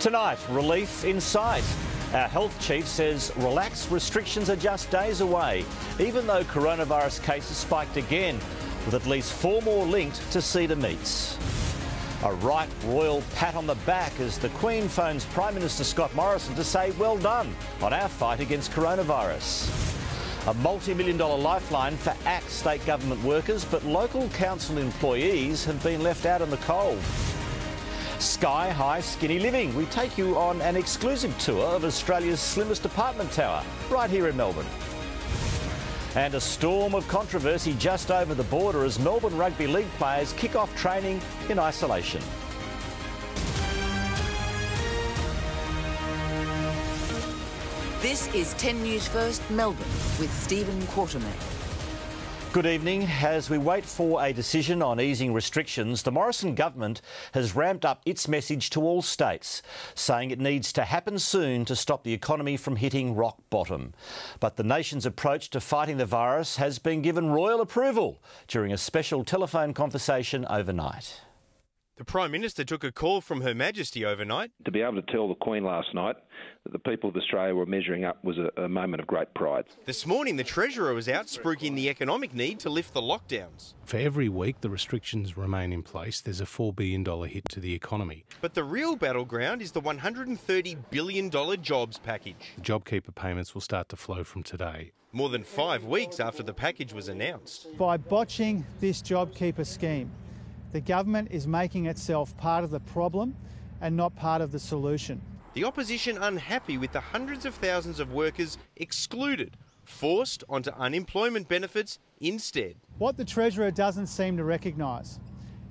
Tonight, relief in sight. Our health chief says relaxed restrictions are just days away, even though coronavirus cases spiked again, with at least 4 more linked to Cedar Meats. A right royal pat on the back as the Queen phones Prime Minister Scott Morrison to say well done on our fight against coronavirus. A multi-million-dollar lifeline for ACT state government workers, but local council employees have been left out in the cold. Sky-high skinny living. We take you on an exclusive tour of Australia's slimmest apartment tower, right here in Melbourne. And a storm of controversy just over the border as Melbourne Rugby League players kick off training in isolation. This is 10 News First Melbourne with Stephen Quartermain. Good evening. As we wait for a decision on easing restrictions, the Morrison government has ramped up its message to all states, saying it needs to happen soon to stop the economy from hitting rock bottom. But the nation's approach to fighting the virus has been given royal approval during a special telephone conversation overnight. The Prime Minister took a call from Her Majesty overnight. To be able to tell the Queen last night that the people of Australia were measuring up was a moment of great pride. This morning, the Treasurer was out spruiking the economic need to lift the lockdowns. For every week the restrictions remain in place, there's a $4 billion hit to the economy. But the real battleground is the $130 billion jobs package. The JobKeeper payments will start to flow from today. More than 5 weeks after the package was announced. By botching this JobKeeper scheme, the government is making itself part of the problem and not part of the solution. The opposition unhappy with the hundreds of thousands of workers excluded, forced onto unemployment benefits instead. What the Treasurer doesn't seem to recognise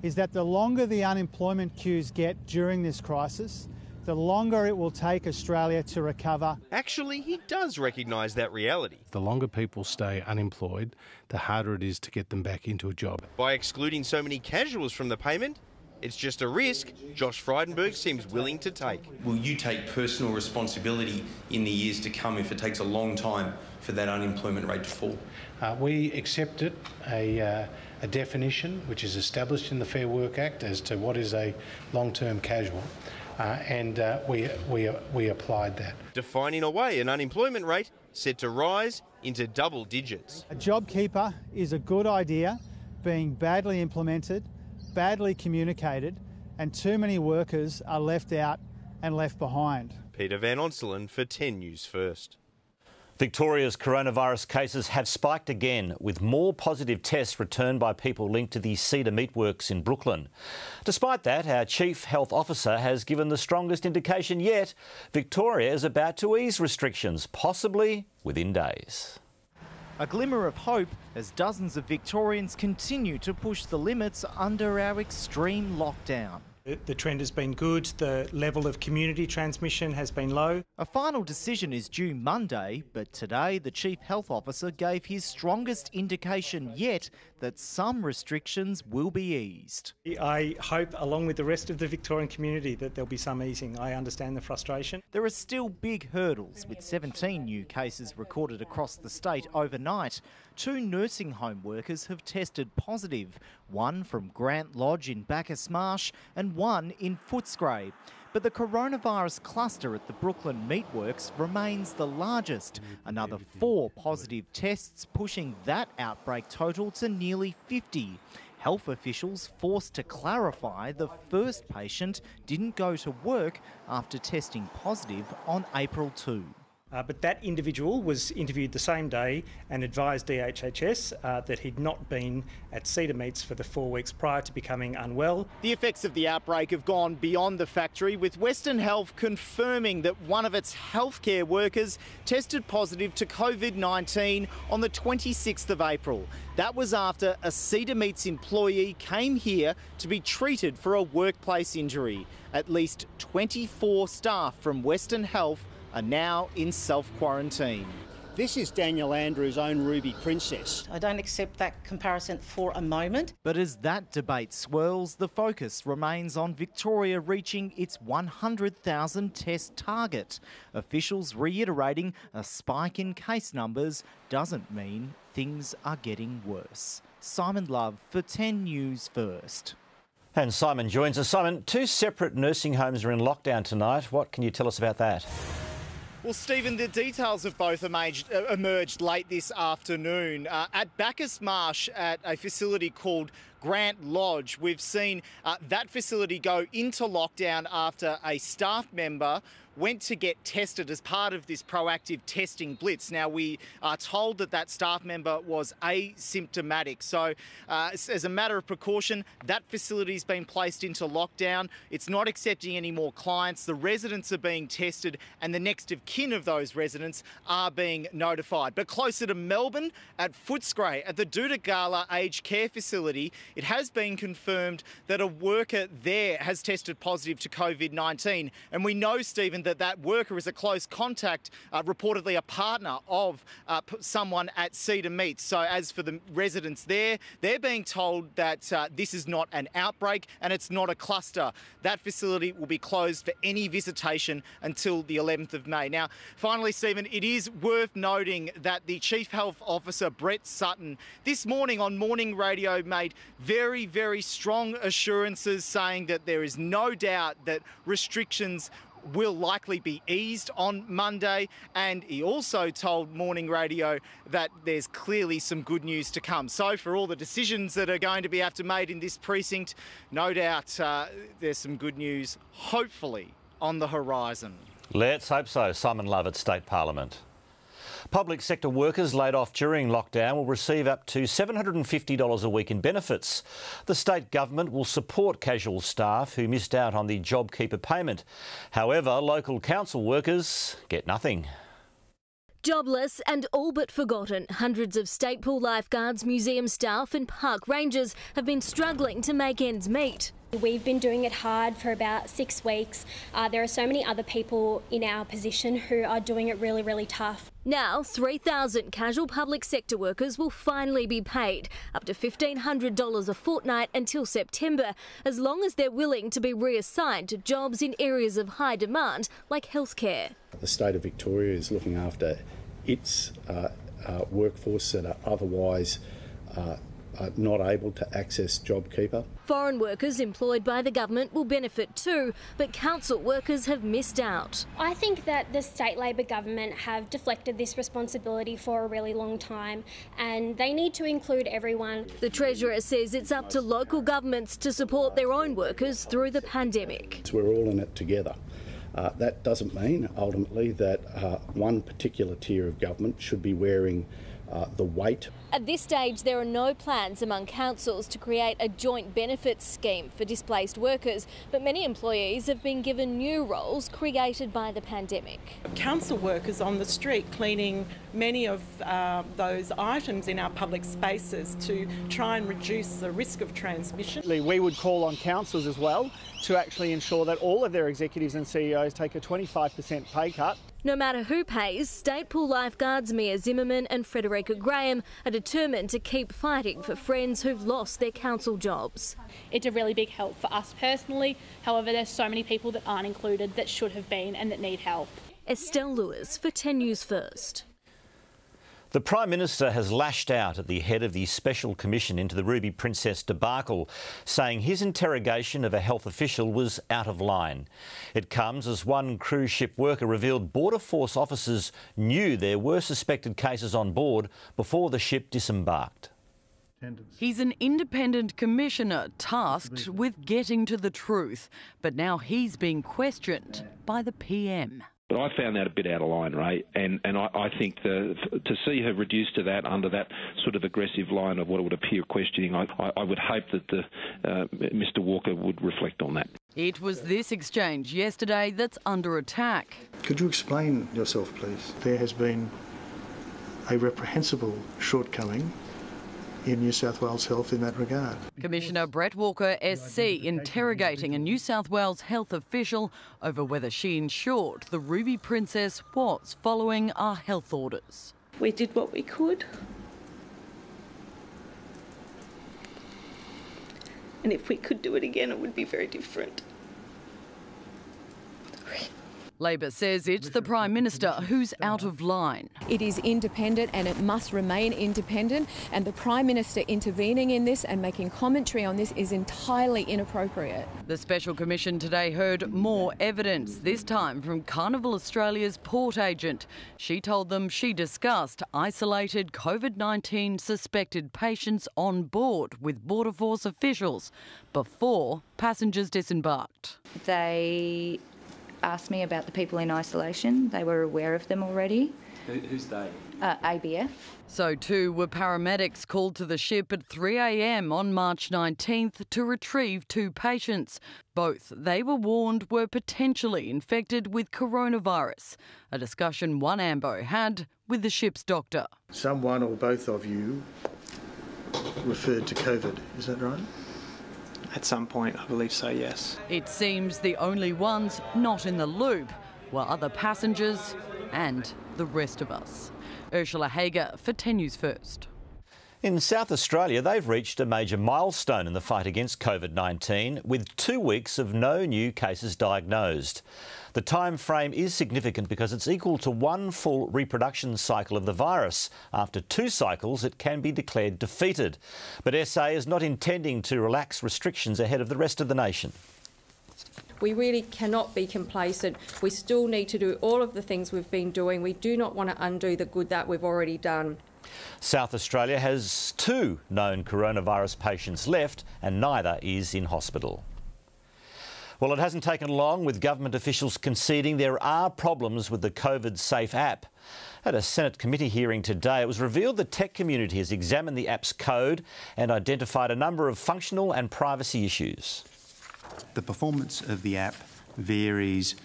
is that the longer the unemployment queues get during this crisis, the longer it will take Australia to recover. Actually, he does recognise that reality. The longer people stay unemployed, the harder it is to get them back into a job. By excluding so many casuals from the payment, it's just a risk Josh Frydenberg seems willing to take. Will you take personal responsibility in the years to come if it takes a long time for that unemployment rate to fall? We accepted a definition which is established in the Fair Work Act as to what is a long-term casual. And we applied that. Defining away an unemployment rate set to rise into double digits. A JobKeeper is a good idea being badly implemented, badly communicated, and too many workers are left out and left behind. Peter Van Onselen for 10 News First. Victoria's coronavirus cases have spiked again, with more positive tests returned by people linked to the Cedar Meatworks in Brooklyn. Despite that, our Chief Health Officer has given the strongest indication yet Victoria is about to ease restrictions, possibly within days. A glimmer of hope as dozens of Victorians continue to push the limits under our extreme lockdown. The trend has been good, the level of community transmission has been low. A final decision is due Monday, but today the Chief Health Officer gave his strongest indication yet that some restrictions will be eased. I hope, along with the rest of the Victorian community, that there'll be some easing. I understand the frustration. There are still big hurdles, with 17 new cases recorded across the state overnight. 2 nursing home workers have tested positive, one from Grant Lodge in Bacchus Marsh and one in Footscray. But the coronavirus cluster at the Brooklyn Meatworks remains the largest. Another 4 positive tests pushing that outbreak total to nearly 50. Health officials forced to clarify the first patient didn't go to work after testing positive on April 2. But that individual was interviewed the same day and advised DHHS that he'd not been at Cedar Meats for the 4 weeks prior to becoming unwell. The effects of the outbreak have gone beyond the factory, with Western Health confirming that one of its healthcare workers tested positive to COVID-19 on the 26th of April. That was after a Cedar Meats employee came here to be treated for a workplace injury. At least 24 staff from Western Health are now in self-quarantine. This is Daniel Andrews' own Ruby Princess. I don't accept that comparison for a moment. But as that debate swirls, the focus remains on Victoria reaching its 100,000 test target. Officials reiterating a spike in case numbers doesn't mean things are getting worse. Simon Love for 10 News First. And Simon joins us. Simon, 2 separate nursing homes are in lockdown tonight. What can you tell us about that? Well, Stephen, the details of both emerged late this afternoon. At Bacchus Marsh, at a facility called Grant Lodge, we've seen that facility go into lockdown after a staff member went to get tested as part of this proactive testing blitz. Now, we are told that that staff member was asymptomatic. So, as a matter of precaution, that facility's been placed into lockdown. It's not accepting any more clients. The residents are being tested and the next of kin of those residents are being notified. But closer to Melbourne, at Footscray, at the Dudagala Aged Care Facility, it has been confirmed that a worker there has tested positive to COVID-19. And we know, Stephen, that worker is a close contact, reportedly a partner of someone at Cedar Meats. So as for the residents there, they're being told that this is not an outbreak and it's not a cluster. That facility will be closed for any visitation until the 11th of May. Now, finally, Stephen, it is worth noting that the Chief Health Officer, Brett Sutton, this morning on morning radio made very, very strong assurances saying that there is no doubt that restrictions will likely be eased on Monday, and he also told Morning Radio that there's clearly some good news to come. So for all the decisions that are going to be have to made in this precinct, no doubt there's some good news, hopefully, on the horizon. Let's hope so. Simon Love at State Parliament. Public sector workers laid off during lockdown will receive up to $750 a week in benefits. The state government will support casual staff who missed out on the JobKeeper payment. However, local council workers get nothing. Jobless and all but forgotten, hundreds of state pool lifeguards, museum staff and park rangers have been struggling to make ends meet. We've been doing it hard for about 6 weeks. There are so many other people in our position who are doing it really, really tough. Now, 3,000 casual public sector workers will finally be paid up to $1,500 a fortnight until September, as long as they're willing to be reassigned to jobs in areas of high demand like healthcare. The state of Victoria is looking after its workforce that are otherwise not able to access JobKeeper. Foreign workers employed by the government will benefit too, but council workers have missed out. I think that the state Labor government have deflected this responsibility for a really long time, and they need to include everyone. The Treasurer says it's up to local governments to support their own workers through the pandemic. So we're all in it together. That doesn't mean ultimately that one particular tier of government should be wearing the weight. At this stage, there are no plans among councils to create a joint benefits scheme for displaced workers, but many employees have been given new roles created by the pandemic. Council workers on the street cleaning many of those items in our public spaces to try and reduce the risk of transmission. We would call on councils as well to actually ensure that all of their executives and CEOs take a 25% pay cut. No matter who pays, state pool lifeguards Mia Zimmerman and Frederica Graham are determined to keep fighting for friends who've lost their council jobs. It's a really big help for us personally. However, there's so many people that aren't included that should have been and that need help. Estelle Lewis for 10 News First. The Prime Minister has lashed out at the head of the Special Commission into the Ruby Princess debacle, saying his interrogation of a health official was out of line. It comes as one cruise ship worker revealed Border Force officers knew there were suspected cases on board before the ship disembarked. He's an independent commissioner tasked with getting to the truth, but now he's being questioned by the PM. But I found that a bit out of line, Ray, and I think to see her reduced to that under that sort of aggressive line of what would appear questioning, I would hope that Mr Walker would reflect on that. It was this exchange yesterday that's under attack. Could you explain yourself, please? There has been a reprehensible shortcoming in New South Wales Health in that regard. Commissioner Brett Walker SC interrogating a New South Wales health official over whether she ensured the Ruby Princess was following our health orders. We did what we could. And if we could do it again, it would be very different. Labor says it's the Prime Minister who's out of line. It is independent and it must remain independent, and the Prime Minister intervening in this and making commentary on this is entirely inappropriate. The Special Commission today heard more evidence, this time from Carnival Australia's port agent. She told them she discussed isolated COVID-19 suspected patients on board with Border Force officials before passengers disembarked. They asked me about the people in isolation. They were aware of them already. Who's they? ABF. So too were paramedics called to the ship at 3 a.m. on March 19th to retrieve 2 patients. Both, they were warned, were potentially infected with coronavirus. A discussion one AMBO had with the ship's doctor. Someone or both of you referred to COVID, is that right? At some point, I believe so, yes. It seems the only ones not in the loop were other passengers and the rest of us. Ursula Hager for 10 News First. In South Australia, they've reached a major milestone in the fight against COVID-19 with 2 weeks of no new cases diagnosed. The time frame is significant because it's equal to 1 full reproduction cycle of the virus. After 2 cycles, it can be declared defeated. But SA is not intending to relax restrictions ahead of the rest of the nation. We really cannot be complacent. We still need to do all of the things we've been doing. We do not want to undo the good that we've already done. South Australia has 2 known coronavirus patients left and neither is in hospital. Well, it hasn't taken long with government officials conceding there are problems with the COVID Safe app. At a Senate committee hearing today, it was revealed the tech community has examined the app's code and identified a number of functional and privacy issues. The performance of the app varies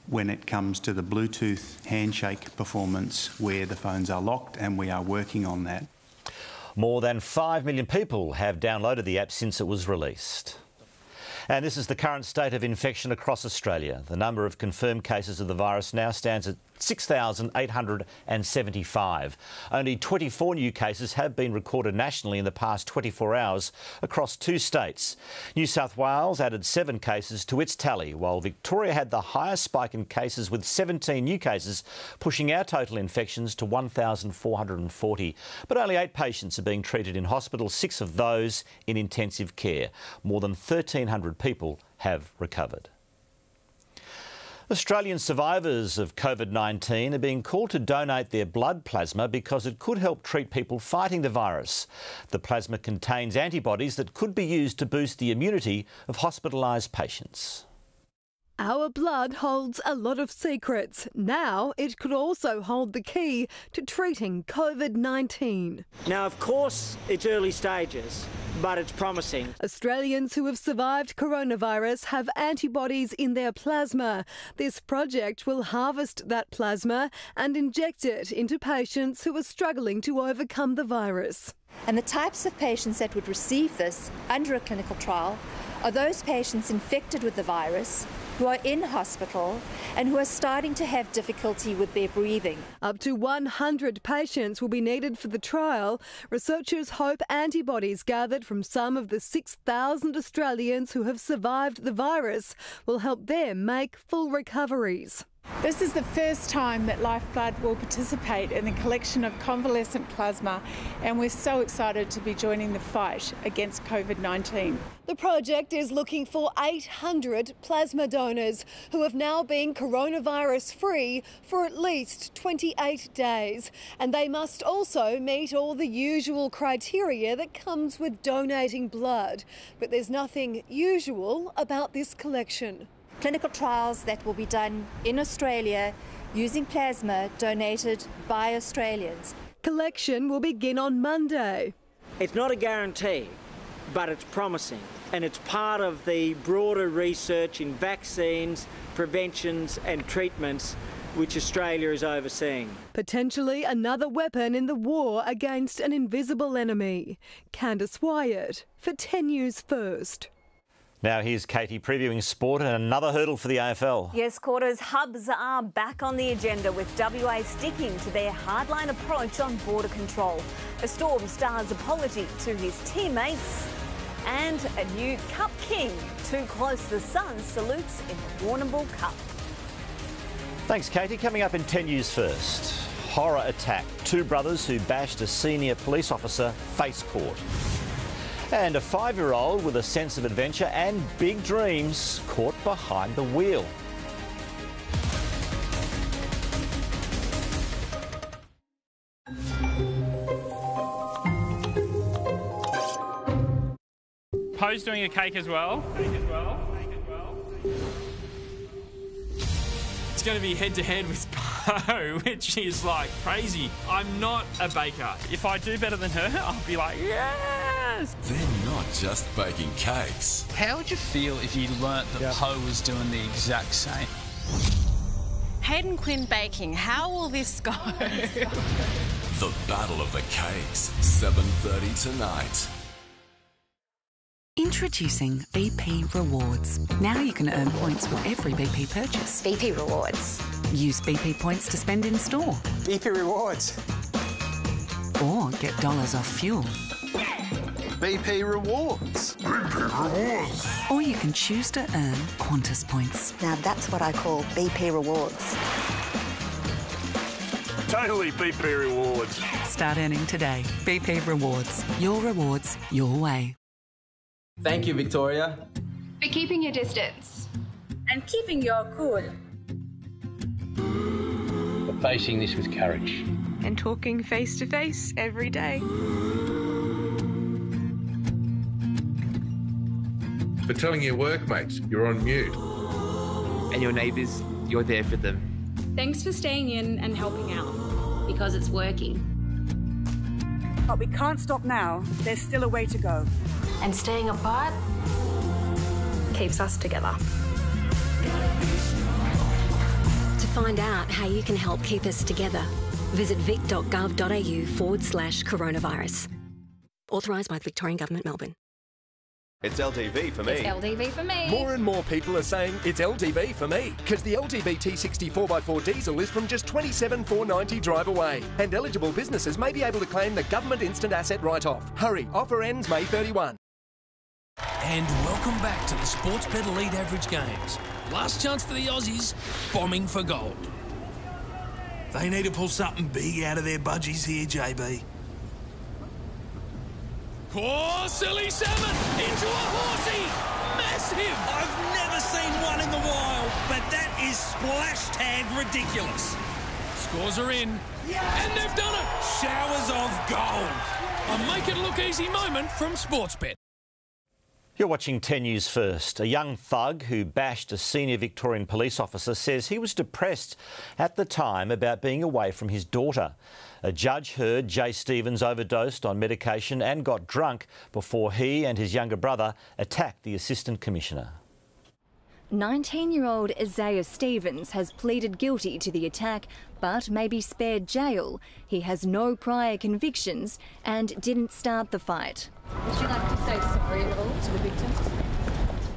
when it comes to the Bluetooth handshake performance where the phones are locked, and we are working on that. More than 5 million people have downloaded the app since it was released. And this is the current state of infection across Australia. The number of confirmed cases of the virus now stands at 6,875. Only 24 new cases have been recorded nationally in the past 24 hours across 2 states. New South Wales added 7 cases to its tally, while Victoria had the highest spike in cases with 17 new cases, pushing our total infections to 1,440. But only 8 patients are being treated in hospital, 6 of those in intensive care. More than 1,300 people have recovered. Australian survivors of COVID-19 are being called to donate their blood plasma because it could help treat people fighting the virus. The plasma contains antibodies that could be used to boost the immunity of hospitalised patients. Our blood holds a lot of secrets. Now it could also hold the key to treating COVID-19. Now, of course, it's early stages, but it's promising. Australians who have survived coronavirus have antibodies in their plasma. This project will harvest that plasma and inject it into patients who are struggling to overcome the virus. And the types of patients that would receive this under a clinical trial are those patients infected with the virus, who are in hospital and who are starting to have difficulty with their breathing. Up to 100 patients will be needed for the trial. Researchers hope antibodies gathered from some of the 6,000 Australians who have survived the virus will help them make full recoveries. This is the first time that Lifeblood will participate in the collection of convalescent plasma, and we're so excited to be joining the fight against COVID-19. The project is looking for 800 plasma donors who have now been coronavirus-free for at least 28 days. And they must also meet all the usual criteria that comes with donating blood. But there's nothing usual about this collection. Clinical trials that will be done in Australia using plasma donated by Australians. Collection will begin on Monday. It's not a guarantee, but it's promising, and it's part of the broader research in vaccines, preventions and treatments which Australia is overseeing. Potentially another weapon in the war against an invisible enemy. Candice Wyatt for 10 News First. Now here's Katie previewing sport and another hurdle for the AFL. Yes, Quarters, hubs are back on the agenda with WA sticking to their hardline approach on border control. A Storm star's apology to his teammates and a new Cup King. Too close the sun salutes in the Warrnambool Cup. Thanks, Katie. Coming up in 10 News First. Horror attack. 2 brothers who bashed a senior police officer face court. And a 5-year-old with a sense of adventure and big dreams caught behind the wheel. Poe's doing a cake as well. It's going to be head-to-head with Poe, which is like crazy. I'm not a baker. If I do better than her, I'll be like, yes! They're not just baking cakes. How would you feel if you learnt that Poe was doing the exact same? Hayden Quinn baking, how will this go? The Battle of the Cakes, 7:30 tonight. Introducing BP Rewards. Now you can earn points for every BP purchase. BP Rewards. Use BP points to spend in store. BP Rewards. Or get dollars off fuel. BP Rewards. BP Rewards. Or you can choose to earn Qantas points. Now that's what I call BP Rewards. Totally BP Rewards. Start earning today. BP Rewards. Your rewards, your way. Thank you, Victoria. For keeping your distance. And keeping your cool. For facing this with courage. And talking face to face every day. For telling your workmates you're on mute. And your neighbours, you're there for them. Thanks for staying in and helping out. Because it's working. But we can't stop now. There's still a way to go. And staying apart keeps us together. To find out how you can help keep us together, visit vic.gov.au/coronavirus. Authorised by the Victorian Government, Melbourne. It's LTV for me. It's LTV for me. More and more people are saying it's LTV for me because the LTV T60 4x4 diesel is from just $27,490 drive away. And eligible businesses may be able to claim the government instant asset write-off. Hurry, offer ends May 31. And welcome back to the Sportsbet Elite Average Games. Last chance for the Aussies, bombing for gold. They need to pull something big out of their budgies here, JB. Oh, silly salmon! Into a horsey! Massive! I've never seen one in the wild, but that is splash tag ridiculous. Scores are in, and they've done it! Showers of gold. A make-it-look-easy moment from Sportsbet. You're watching 10 News First. A young thug who bashed a senior Victorian police officer says he was depressed at the time about being away from his daughter. A judge heard Jay Stevens overdosed on medication and got drunk before he and his younger brother attacked the Assistant Commissioner. 19-year-old Isaiah Stevens has pleaded guilty to the attack but may be spared jail. He has no prior convictions and didn't start the fight. Would you like to say sorry at all to the victims?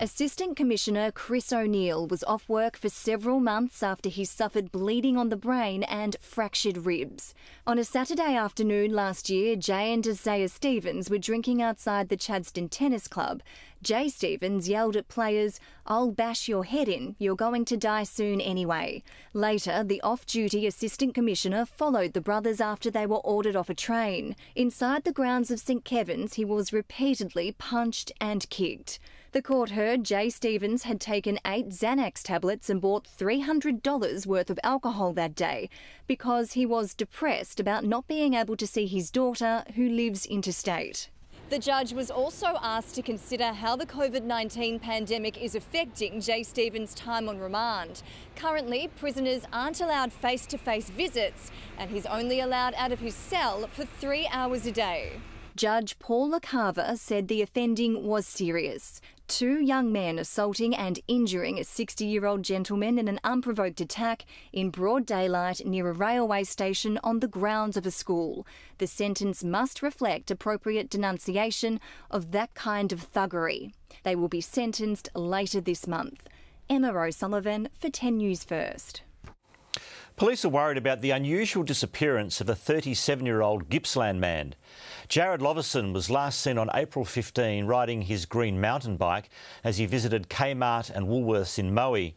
Assistant Commissioner Chris O'Neill was off work for several months after he suffered bleeding on the brain and fractured ribs. On a Saturday afternoon last year, Jay and Isaiah Stevens were drinking outside the Chadstone Tennis Club. Jay Stevens yelled at players, "I'll bash your head in, you're going to die soon anyway." Later, the off-duty Assistant Commissioner followed the brothers after they were ordered off a train. Inside the grounds of St Kevin's, he was repeatedly punched and kicked. The court heard Jay Stevens had taken 8 Xanax tablets and bought $300 worth of alcohol that day because he was depressed about not being able to see his daughter, who lives interstate. The judge was also asked to consider how the COVID-19 pandemic is affecting Jay Stevens' time on remand. Currently, prisoners aren't allowed face-to-face visits, and he's only allowed out of his cell for 3 hours a day. Judge Paul LaCava said the offending was serious. 2 young men assaulting and injuring a 60-year-old gentleman in an unprovoked attack in broad daylight near a railway station on the grounds of a school. The sentence must reflect appropriate denunciation of that kind of thuggery. They will be sentenced later this month. Emma O'Sullivan for 10 News First. Police are worried about the unusual disappearance of a 37-year-old Gippsland man. Jared Loverson was last seen on April 15 riding his green mountain bike as he visited Kmart and Woolworths in Moe.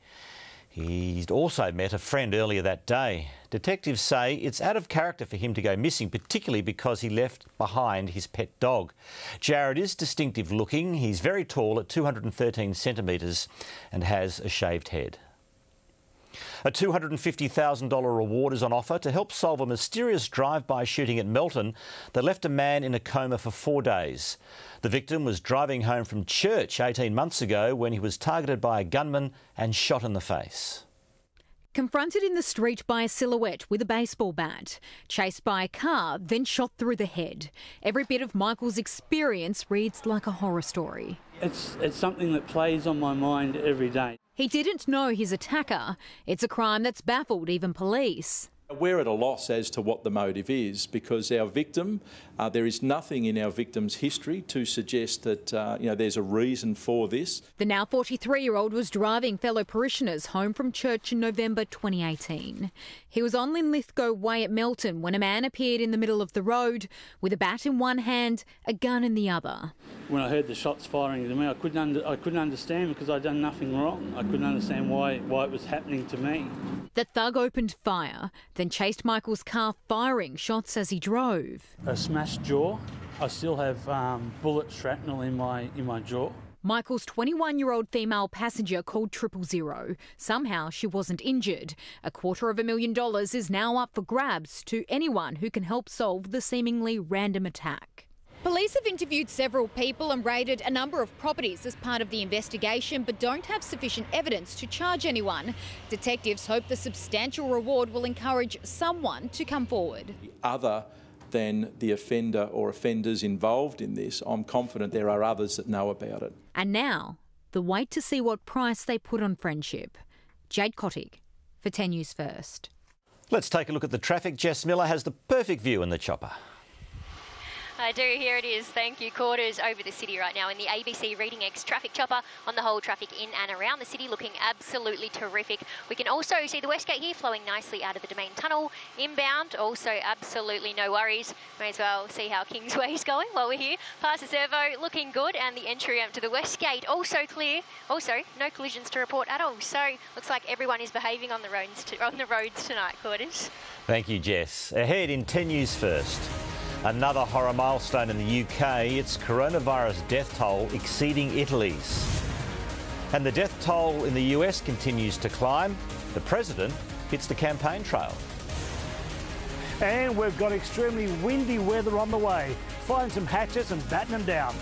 He'd also met a friend earlier that day. Detectives say it's out of character for him to go missing, particularly because he left behind his pet dog. Jared is distinctive looking. He's very tall at 213 centimetres and has a shaved head. A $250,000 reward is on offer to help solve a mysterious drive-by shooting at Melbourne that left a man in a coma for 4 days. The victim was driving home from church 18 months ago when he was targeted by a gunman and shot in the face. Confronted in the street by a silhouette with a baseball bat, chased by a car, then shot through the head. Every bit of Michael's experience reads like a horror story. It's something that plays on my mind every day. He didn't know his attacker. It's a crime that's baffled even police. We're at a loss as to what the motive is because our victim, there is nothing in our victim's history to suggest that there's a reason for this. The now 43-year-old was driving fellow parishioners home from church in November 2018. He was on Linlithgow Way at Melton when a man appeared in the middle of the road with a bat in one hand, a gun in the other. When I heard the shots firing to me, I couldn't understand because I'd done nothing wrong. I couldn't understand why it was happening to me. The thug opened fire, then chased Michael's car, firing shots as he drove. A smashed jaw. I still have bullet shrapnel in my jaw. Michael's 21-year-old female passenger called 000. Somehow she wasn't injured. $250,000 is now up for grabs to anyone who can help solve the seemingly random attack. Police have interviewed several people and raided a number of properties as part of the investigation, but don't have sufficient evidence to charge anyone. Detectives hope the substantial reward will encourage someone to come forward. Other than the offender or offenders involved in this, I'm confident there are others that know about it. And now, the wait to see what price they put on friendship. Jade Kottig for 10 News First. Let's take a look at the traffic. Jess Miller has the perfect view in the chopper. I do, here it is. Thank you. Quarters over the city right now in the ABC Reading X traffic chopper on the whole traffic in and around the city looking absolutely terrific. We can also see the Westgate here flowing nicely out of the Domain Tunnel. Inbound, also absolutely no worries. May as well see how Kingsway's going while we're here. Past the servo, looking good, and the entry up to the Westgate also clear. Also, no collisions to report at all. So, looks like everyone is behaving on the roads tonight, Quarters. Thank you, Jess. Ahead in 10 News First. Another horror milestone in the UK, it's coronavirus death toll exceeding Italy's. And the death toll in the US continues to climb. The president hits the campaign trail. And we've got extremely windy weather on the way. Find some hatchets and batten them down.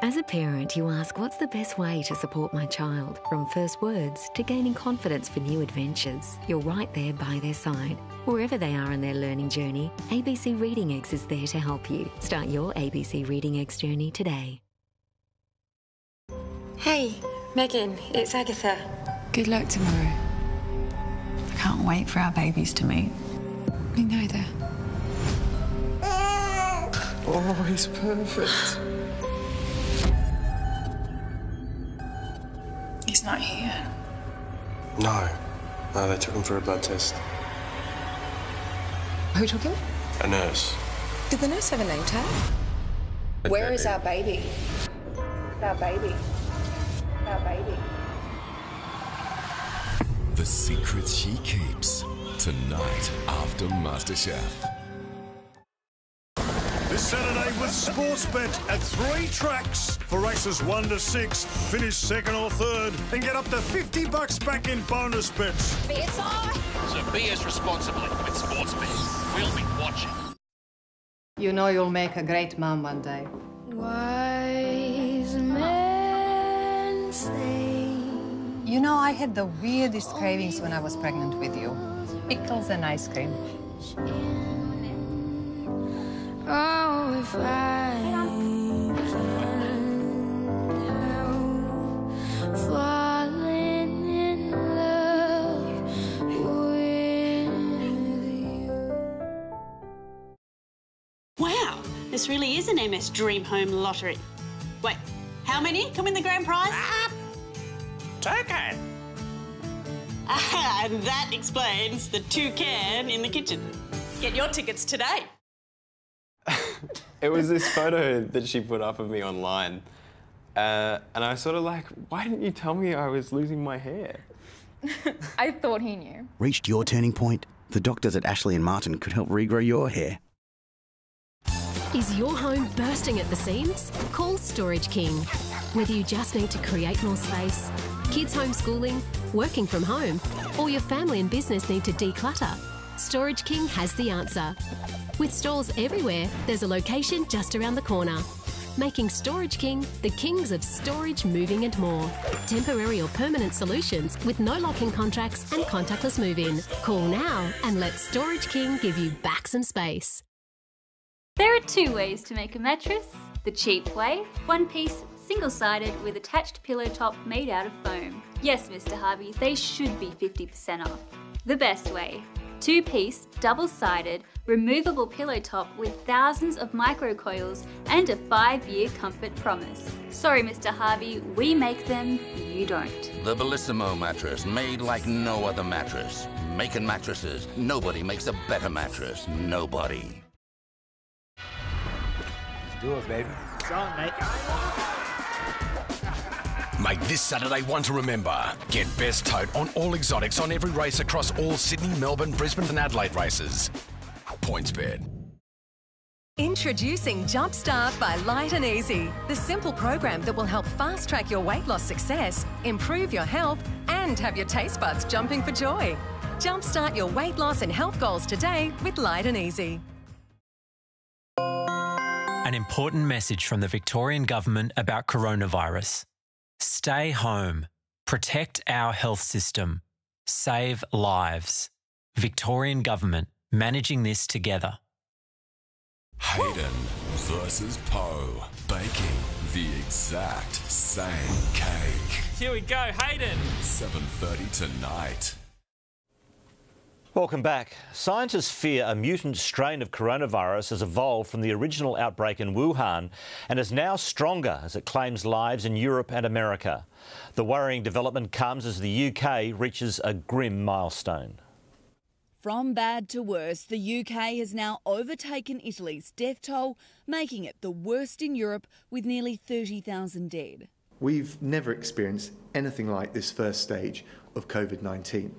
As a parent, you ask, what's the best way to support my child? From first words to gaining confidence for new adventures, you're right there by their side. Wherever they are on their learning journey, ABC Reading X is there to help you. Start your ABC Reading X journey today. Hey, Megan, it's Agatha. Good luck tomorrow. I can't wait for our babies to meet. Me neither. Oh, he's perfect. He's not here. No, they took him for a blood test. Who took him? A nurse. Did the nurse have a name tag? Where is our baby? Our baby. Our baby. The secrets she keeps tonight after MasterChef. This Saturday with Sportsbet at 3 tracks for races 1 to 6. Finish second or third and get up to $50 back in bonus bets. BSI. So BS responsibly with Sportsbet. We'll be watching. You know you'll make a great mom one day. Wise men say. You know, I had the weirdest cravings when I was pregnant with you. Pickles and ice cream. Oh, if I can falling in love with you. Wow, this really is an MS Dream Home Lottery. Wait, how many come in the grand prize? Token. And that explains the toucan in the kitchen. Get your tickets today. It was this photo that she put up of me online, And I sort of like, why didn't you tell me I was losing my hair? I thought he knew. Reached your turning point? The doctors at Ashley and Martin could help regrow your hair. Is your home bursting at the seams? Call Storage King. Whether you just need to create more space, kids homeschooling, working from home, or your family and business need to declutter, Storage King has the answer. With stores everywhere, there's a location just around the corner. Making Storage King the kings of storage, moving and more. Temporary or permanent solutions with no lock-in contracts and contactless move-in. Call now and let Storage King give you back some space. There are two ways to make a mattress. The cheap way, one piece, single-sided with attached pillow top made out of foam. Yes, Mr. Harvey, they should be 50% off. The best way, two-piece, double-sided, removable pillow top with thousands of microcoils and a 5-year comfort promise. Sorry, Mr. Harvey, we make them, you don't. The Bellissimo mattress, made like no other mattress. Making mattresses, nobody makes a better mattress. Nobody. Do it, baby. It's on, mate. Make this Saturday one to remember. Get best tote on all exotics on every race across all Sydney, Melbourne, Brisbane and Adelaide races. PointsBet. Introducing Jumpstart by Light and Easy, the simple program that will help fast-track your weight loss success, improve your health and have your taste buds jumping for joy. Jumpstart your weight loss and health goals today with Light and Easy. An important message from the Victorian Government about coronavirus. Stay home. Protect our health system. Save lives. Victorian Government, managing this together. Hayden versus Poe, baking the exact same cake. Here we go, Hayden. 7:30 tonight. Welcome back. Scientists fear a mutant strain of coronavirus has evolved from the original outbreak in Wuhan and is now stronger as it claims lives in Europe and America. The worrying development comes as the UK reaches a grim milestone. From bad to worse, the UK has now overtaken Italy's death toll, making it the worst in Europe with nearly 30,000 dead. We've never experienced anything like this first stage of COVID-19.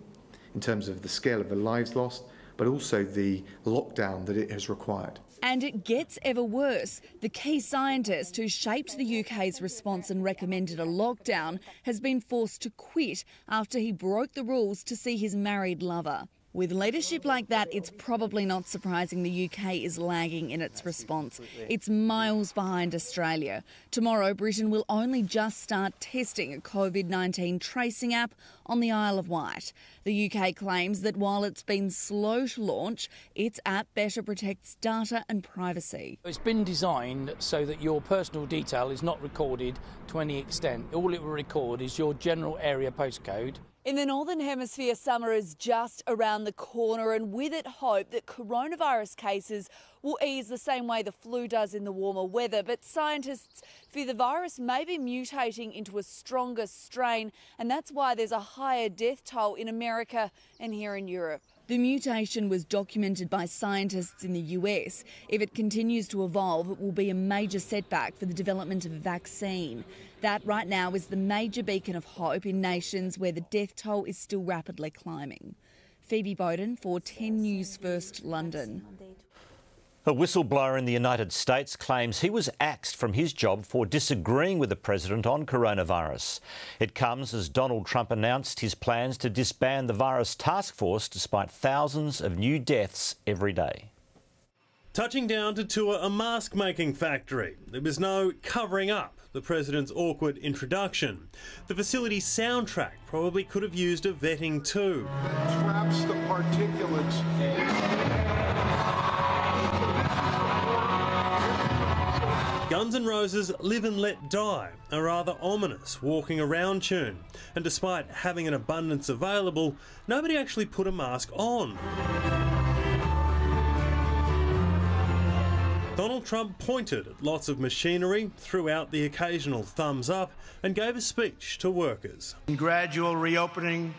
In terms of the scale of the lives lost, but also the lockdown that it has required. And it gets ever worse. The key scientist who shaped the UK's response and recommended a lockdown has been forced to quit after he broke the rules to see his married lover. With leadership like that, it's probably not surprising the UK is lagging in its response. It's miles behind Australia. Tomorrow, Britain will only just start testing a COVID-19 tracing app on the Isle of Wight. The UK claims that while it's been slow to launch, its app better protects data and privacy. It's been designed so that your personal detail is not recorded to any extent. All it will record is your general area postcode. In the Northern Hemisphere, summer is just around the corner, and with it hope that coronavirus cases will ease the same way the flu does in the warmer weather. But scientists fear the virus may be mutating into a stronger strain, and that's why there's a higher death toll in America and here in Europe. The mutation was documented by scientists in the US. If it continues to evolve, it will be a major setback for the development of a vaccine. That right now is the major beacon of hope in nations where the death toll is still rapidly climbing. Phoebe Bowden for 10 News First, London. A whistleblower in the United States claims he was axed from his job for disagreeing with the president on coronavirus. It comes as Donald Trump announced his plans to disband the virus task force despite thousands of new deaths every day. Touching down to tour a mask-making factory. There was no covering up the president's awkward introduction. The facility's soundtrack probably could have used a vetting too. Traps the particulates. Guns N' Roses' Live and Let Die, a rather ominous walking around tune. And despite having an abundance available, nobody actually put a mask on. Donald Trump pointed at lots of machinery, threw out the occasional thumbs up and gave a speech to workers. Gradual reopening.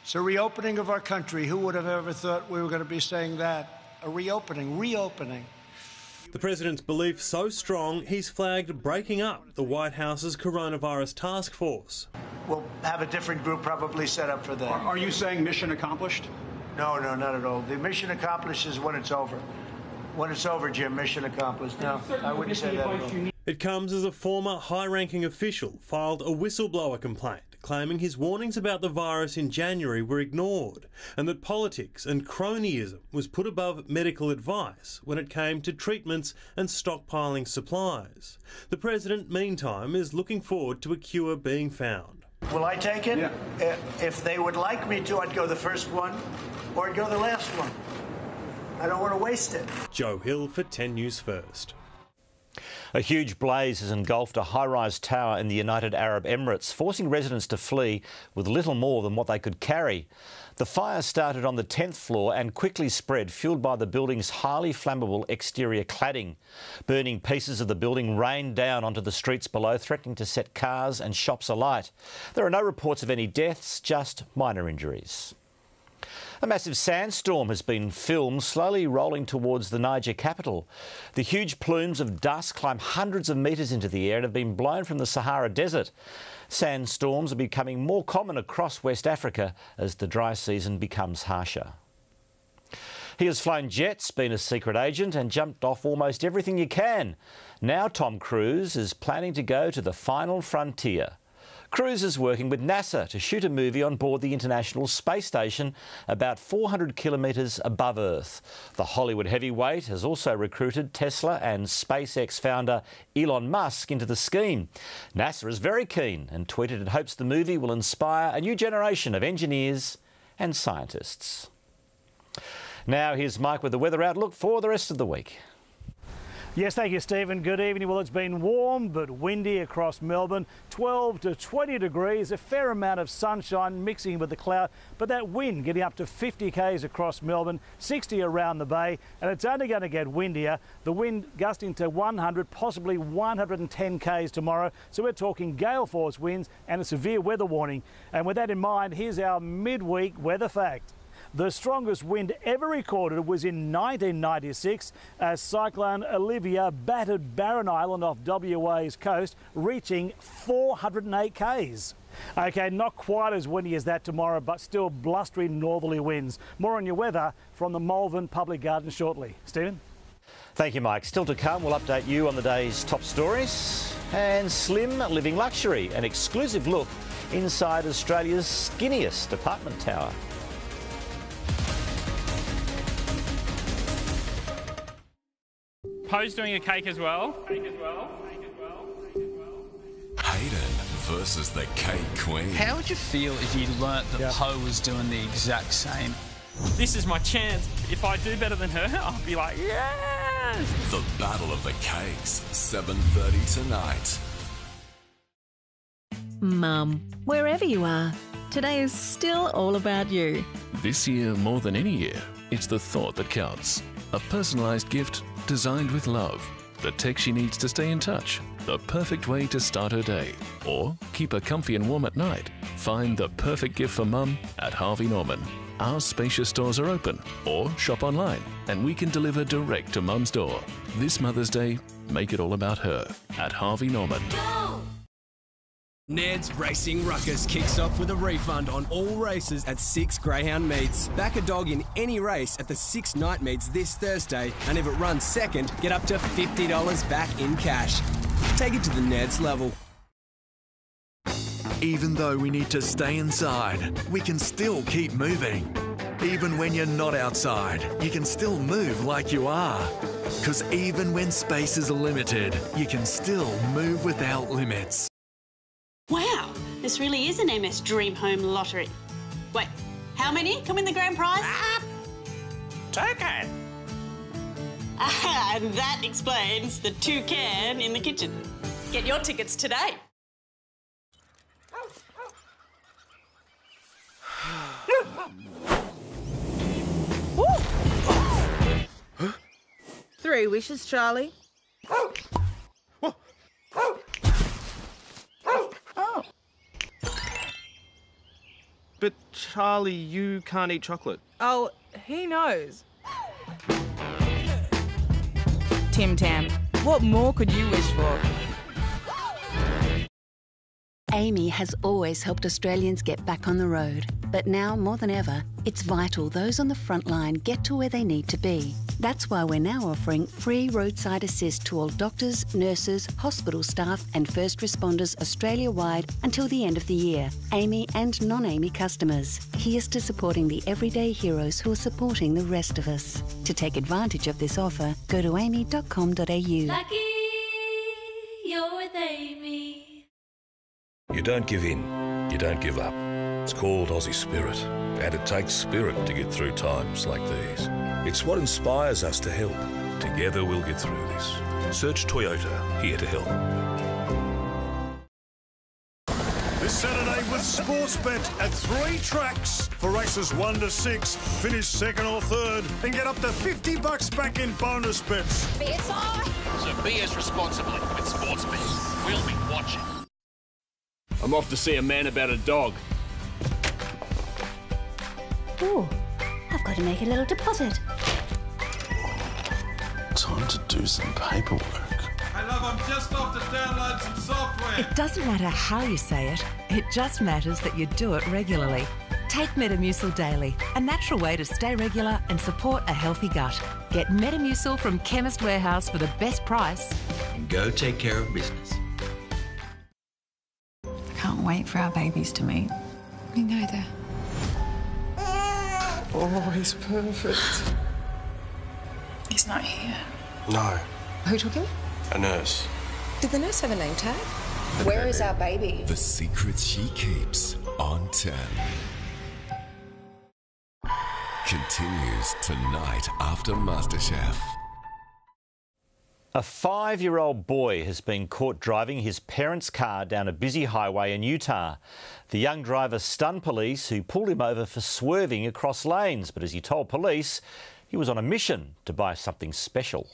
It's a reopening of our country. Who would have ever thought we were going to be saying that? A reopening. The president's belief so strong, he's flagged breaking up the White House's coronavirus task force. We'll have a different group probably set up for that. Are you saying mission accomplished? No, not at all. The mission accomplished is when it's over. When it's over, Jim, mission accomplished. No, I wouldn't say that at all. It comes as a former high-ranking official filed a whistleblower complaint claiming his warnings about the virus in January were ignored and that politics and cronyism was put above medical advice when it came to treatments and stockpiling supplies. The president, meantime, is looking forward to a cure being found. Will I take it? Yeah. If they would like me to, I'd go the first one or I'd go the last one. I don't want to waste it. Joe Hill for 10 News First. A huge blaze has engulfed a high-rise tower in the United Arab Emirates, forcing residents to flee with little more than what they could carry. The fire started on the 10th floor and quickly spread, fuelled by the building's highly flammable exterior cladding. Burning pieces of the building rained down onto the streets below, threatening to set cars and shops alight. There are no reports of any deaths, just minor injuries. A massive sandstorm has been filmed slowly rolling towards the Niger capital. The huge plumes of dust climb hundreds of metres into the air and have been blown from the Sahara Desert. Sandstorms are becoming more common across West Africa as the dry season becomes harsher. He has flown jets, been a secret agent and jumped off almost everything you can. Now Tom Cruise is planning to go to the final frontier. Cruise is working with NASA to shoot a movie on board the International Space Station about 400 kilometres above Earth. The Hollywood heavyweight has also recruited Tesla and SpaceX founder Elon Musk into the scheme. NASA is very keen and tweeted it hopes the movie will inspire a new generation of engineers and scientists. Now here's Mike with the weather outlook for the rest of the week. Yes, thank you, Stephen. Good evening. Well, it's been warm but windy across Melbourne. 12 to 20 degrees, a fair amount of sunshine mixing with the cloud, but that wind getting up to 50 k's across Melbourne, 60 around the bay, and it's only going to get windier. The wind gusting to 100, possibly 110 k's tomorrow. So we're talking gale force winds and a severe weather warning. And with that in mind, here's our midweek weather fact. The strongest wind ever recorded was in 1996 as Cyclone Olivia battered Barron Island off WA's coast, reaching 408 k's. OK, not quite as windy as that tomorrow, but still blustery northerly winds. More on your weather from the Melbourne Public Garden shortly. Stephen? Thank you, Mike. Still to come, we'll update you on the day's top stories. And Slim Living Luxury, an exclusive look inside Australia's skinniest apartment tower. Poe's doing a cake as well. Hayden versus the Cake Queen. How would you feel if you learnt that Poe was doing the exact same? This is my chance. If I do better than her, I'll be like, yes! The Battle of the Cakes, 7:30 tonight. Mum, wherever you are, today is still all about you. This year, more than any year, it's the thought that counts. A personalised gift designed with love. The tech she needs to stay in touch. The perfect way to start her day. Or keep her comfy and warm at night. Find the perfect gift for Mum at Harvey Norman. Our spacious stores are open. Or shop online and we can deliver direct to Mum's door. This Mother's Day, make it all about her at Harvey Norman. Ned's Racing Ruckus kicks off with a refund on all races at 6 Greyhound meets. Back a dog in any race at the 6 night meets this Thursday, and if it runs second, get up to $50 back in cash. Take it to the Ned's level. Even though we need to stay inside, we can still keep moving. Even when you're not outside, you can still move like you are. Because even when spaces are limited, you can still move without limits. Wow, this really is an MS Dream Home lottery. Wait, how many come in the grand prize? Token! And that explains the 2 can in the kitchen. Get your tickets today. Three wishes, Charlie. But Charlie, you can't eat chocolate. Oh, he knows. Tim Tam, what more could you wish for? Amy has always helped Australians get back on the road. But now, more than ever, it's vital those on the front line get to where they need to be. That's why we're now offering free roadside assist to all doctors, nurses, hospital staff and first responders Australia-wide until the end of the year. Amy and non-Amy customers. Here's to supporting the everyday heroes who are supporting the rest of us. To take advantage of this offer, go to amy.com.au. Lucky you're with Amy. You don't give in, you don't give up. It's called Aussie Spirit, and it takes spirit to get through times like these. It's what inspires us to help. Together we'll get through this. Search Toyota, here to help. This Saturday with Sportsbet at 3 tracks for races 1 to 6. Finish second or third and get up to $50 back in bonus bets. BSI! So BS responsibly with Sportsbet. We'll be watching. I'm off to see a man about a dog. Ooh, I've got to make a little deposit. Time to do some paperwork. Hey love, I'm just off to download some software. It doesn't matter how you say it, it just matters that you do it regularly. Take Metamucil daily, a natural way to stay regular and support a healthy gut. Get Metamucil from Chemist Warehouse for the best price. And go take care of business. Can't wait for our babies to meet. Me neither. Oh, he's perfect. He's not here. No. Who took him? A nurse. Did the nurse have a name tag? Where is our baby? The secrets she keeps on 10 continues tonight after MasterChef. A 5-year-old boy has been caught driving his parents' car down a busy highway in Utah. The young driver stunned police, who pulled him over for swerving across lanes. But as he told police, he was on a mission to buy something special.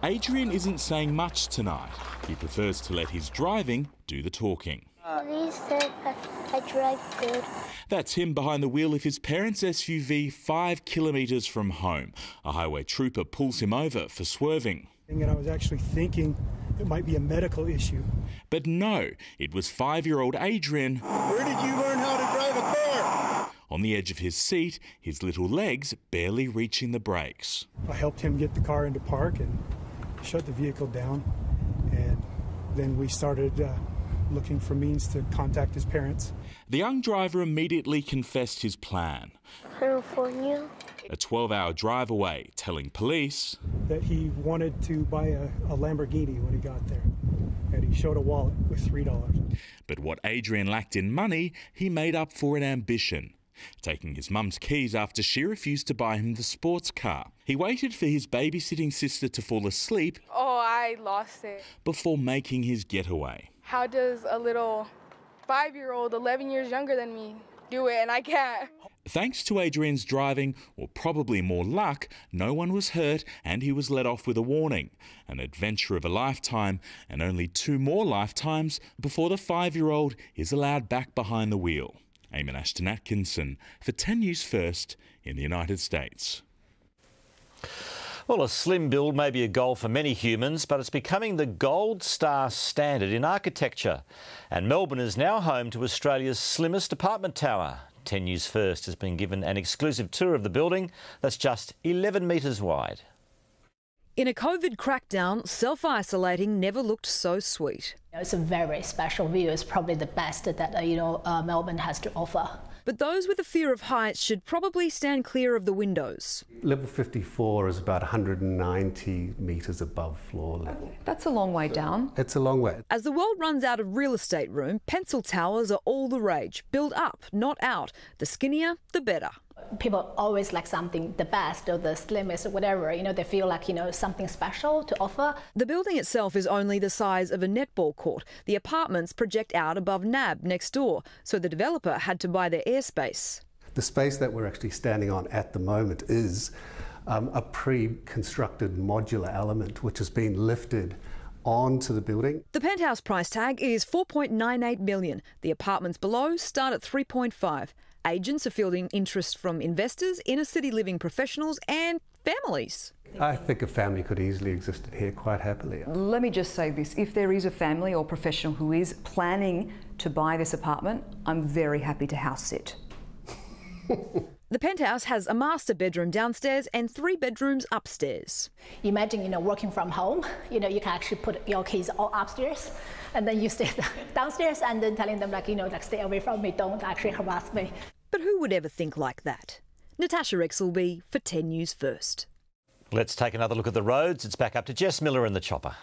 Adrian isn't saying much tonight. He prefers to let his driving do the talking. Police said I drive good. That's him behind the wheel of his parents' SUV 5 kilometres from home. A highway trooper pulls him over for swerving. And I was actually thinking it might be a medical issue. But no, it was 5-year-old Adrian. Where did you learn how to drive a car? On the edge of his seat, his little legs barely reaching the brakes. I helped him get the car into park and shut the vehicle down. And then we started looking for means to contact his parents. The young driver immediately confessed his plan. California. A 12-hour drive away, telling police that he wanted to buy a Lamborghini when he got there, and he showed a wallet with $3. But what Adrian lacked in money, he made up for in ambition, taking his mum's keys after she refused to buy him the sports car. He waited for his babysitting sister to fall asleep. Oh, I lost it. Before making his getaway. How does a little 5-year-old, 11 years younger than me, do it, and I can't? Thanks to Adrian's driving, or probably more luck, no one was hurt and he was let off with a warning. An adventure of a lifetime, and only 2 more lifetimes before the 5-year-old is allowed back behind the wheel. Eamon Ashton Atkinson for 10 News First in the United States. Well, a slim build may be a goal for many humans, but it's becoming the gold star standard in architecture. And Melbourne is now home to Australia's slimmest apartment tower. 10 News First has been given an exclusive tour of the building that's just 11 metres wide. In a COVID crackdown, self-isolating never looked so sweet. It's a very special view. It's probably the best that Melbourne has to offer. But those with a fear of heights should probably stand clear of the windows. Level 54 is about 190 metres above floor level. That's a long way down. It's a long way. As the world runs out of real estate room, pencil towers are all the rage. Build up, not out. The skinnier, the better. People always like something the best or the slimmest or whatever, they feel like, something special to offer. The building itself is only the size of a netball court. The apartments project out above NAB next door, so the developer had to buy their airspace. The space that we're actually standing on at the moment is a pre-constructed modular element which has been lifted onto the building. The penthouse price tag is $4.98 million. The apartments below start at $3.5. Agents are fielding interest from investors, inner city living professionals and families. I think a family could easily exist here quite happily. Let me just say this, if there is a family or professional who is planning to buy this apartment, I'm very happy to house sit. The penthouse has a master bedroom downstairs and 3 bedrooms upstairs. Imagine, working from home, you can actually put your kids all upstairs and then you stay downstairs and then telling them stay away from me, don't actually harass me. But who would ever think like that? Natasha Exelby for 10 News First. Let's take another look at the roads. It's back up to Jess Miller in the chopper.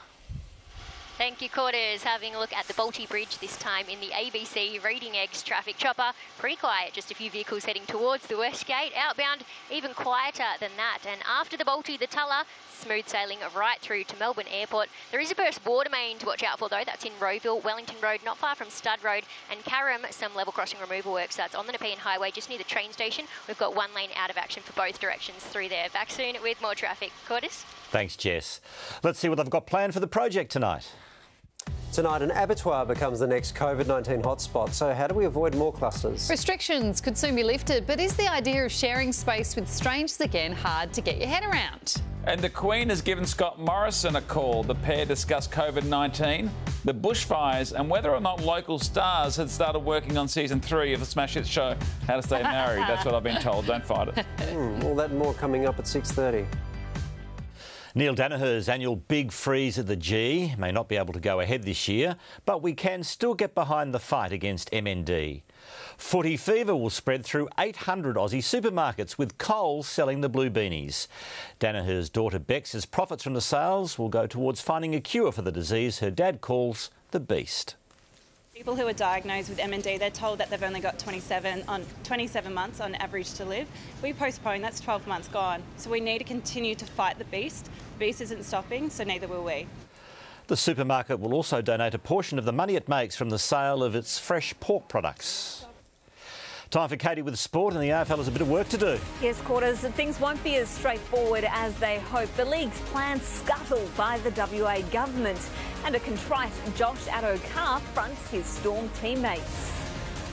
Thank you, Quarters. Having a look at the Balti Bridge, this time in the ABC Reading Eggs traffic chopper. Pretty quiet, just a few vehicles heading towards the West Gate. Outbound, even quieter than that. And after the Balti, the Tulla, smooth sailing right through to Melbourne Airport. There is a burst water main to watch out for, though. That's in Rowville, Wellington Road, not far from Stud Road. And Carrum, some level crossing removal works. That's on the Nepean Highway, just near the train station. We've got 1 lane out of action for both directions through there. Back soon with more traffic. Quarters. Thanks, Jess. Let's see what they've got planned for the project tonight. Tonight, an abattoir becomes the next COVID-19 hotspot. So how do we avoid more clusters? Restrictions could soon be lifted, but is the idea of sharing space with strangers again hard to get your head around? And the Queen has given Scott Morrison a call. The pair discuss COVID-19, the bushfires, and whether or not local stars had started working on season 3 of the smash hit show How to Stay Married. That's what I've been told. Don't fight it. All that and more coming up at 6:30. Neil Danaher's annual Big Freeze at the G may not be able to go ahead this year, but we can still get behind the fight against MND. Footy fever will spread through 800 Aussie supermarkets, with Coles selling the blue beanies. Danaher's daughter Bex says profits from the sales will go towards finding a cure for the disease her dad calls the beast. People who are diagnosed with MND, they're told that they've only got 27 months on average to live. We postpone, that's 12 months gone. So we need to continue to fight the beast. The beast isn't stopping, so neither will we. The supermarket will also donate a portion of the money it makes from the sale of its fresh pork products. Time for Katie with sport, and the AFL has a bit of work to do. Yes, Quarters, things won't be as straightforward as they hope. The league's plans scuttled by the WA government, and a contrite Josh Addo-Carr fronts his Storm teammates.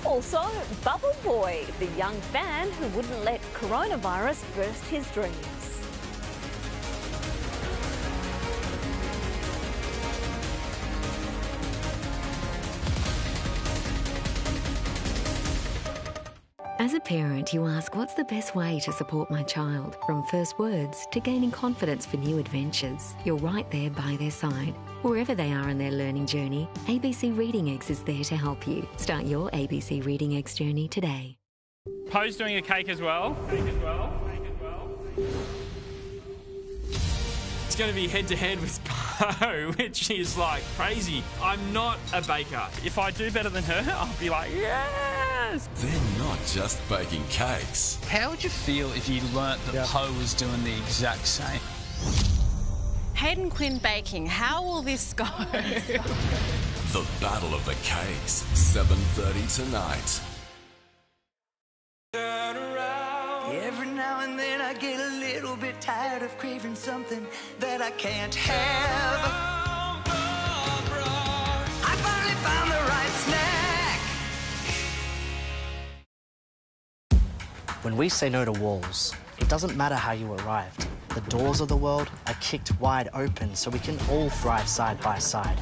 Also, Bubble Boy, the young fan who wouldn't let coronavirus burst his dreams. As a parent, you ask, what's the best way to support my child? From first words to gaining confidence for new adventures, you're right there by their side. Wherever they are in their learning journey, ABC Reading Eggs is there to help you. Start your ABC Reading Eggs journey today. Poe's doing a cake as well. It's going to be head-to-head with Poe, which is like crazy. I'm not a baker. If I do better than her, I'll be like, yes! They're not just baking cakes. How would you feel if you learnt that Poe was doing the exact same? Hayden Quinn baking, how will this go? The Battle of the Cakes, 7:30 tonight. Every now and then I get a little bit tired of craving something that I can't have. I finally found the right snack. When we say no to walls, it doesn't matter how you arrived. The doors of the world are kicked wide open so we can all thrive side by side.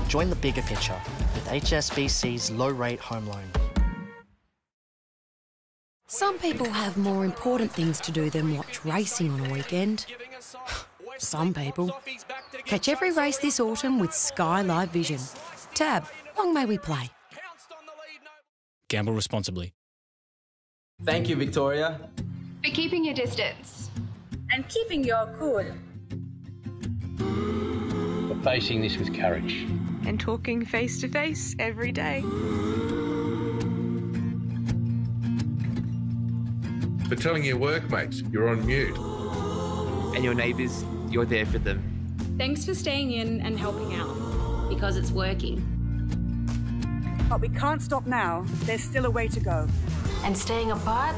Join the bigger picture with HSBC's low-rate home loan. Some people have more important things to do than watch racing on a weekend. Some people. Catch every race this autumn with Sky Live Vision. Tab, long may we play. Gamble responsibly. Thank you, Victoria. For keeping your distance. And keeping your cool. For facing this with courage. And talking face to face every day. For telling your workmates you're on mute. And your neighbours, you're there for them. Thanks for staying in and helping out. Because it's working. But we can't stop now. There's still a way to go. And staying apart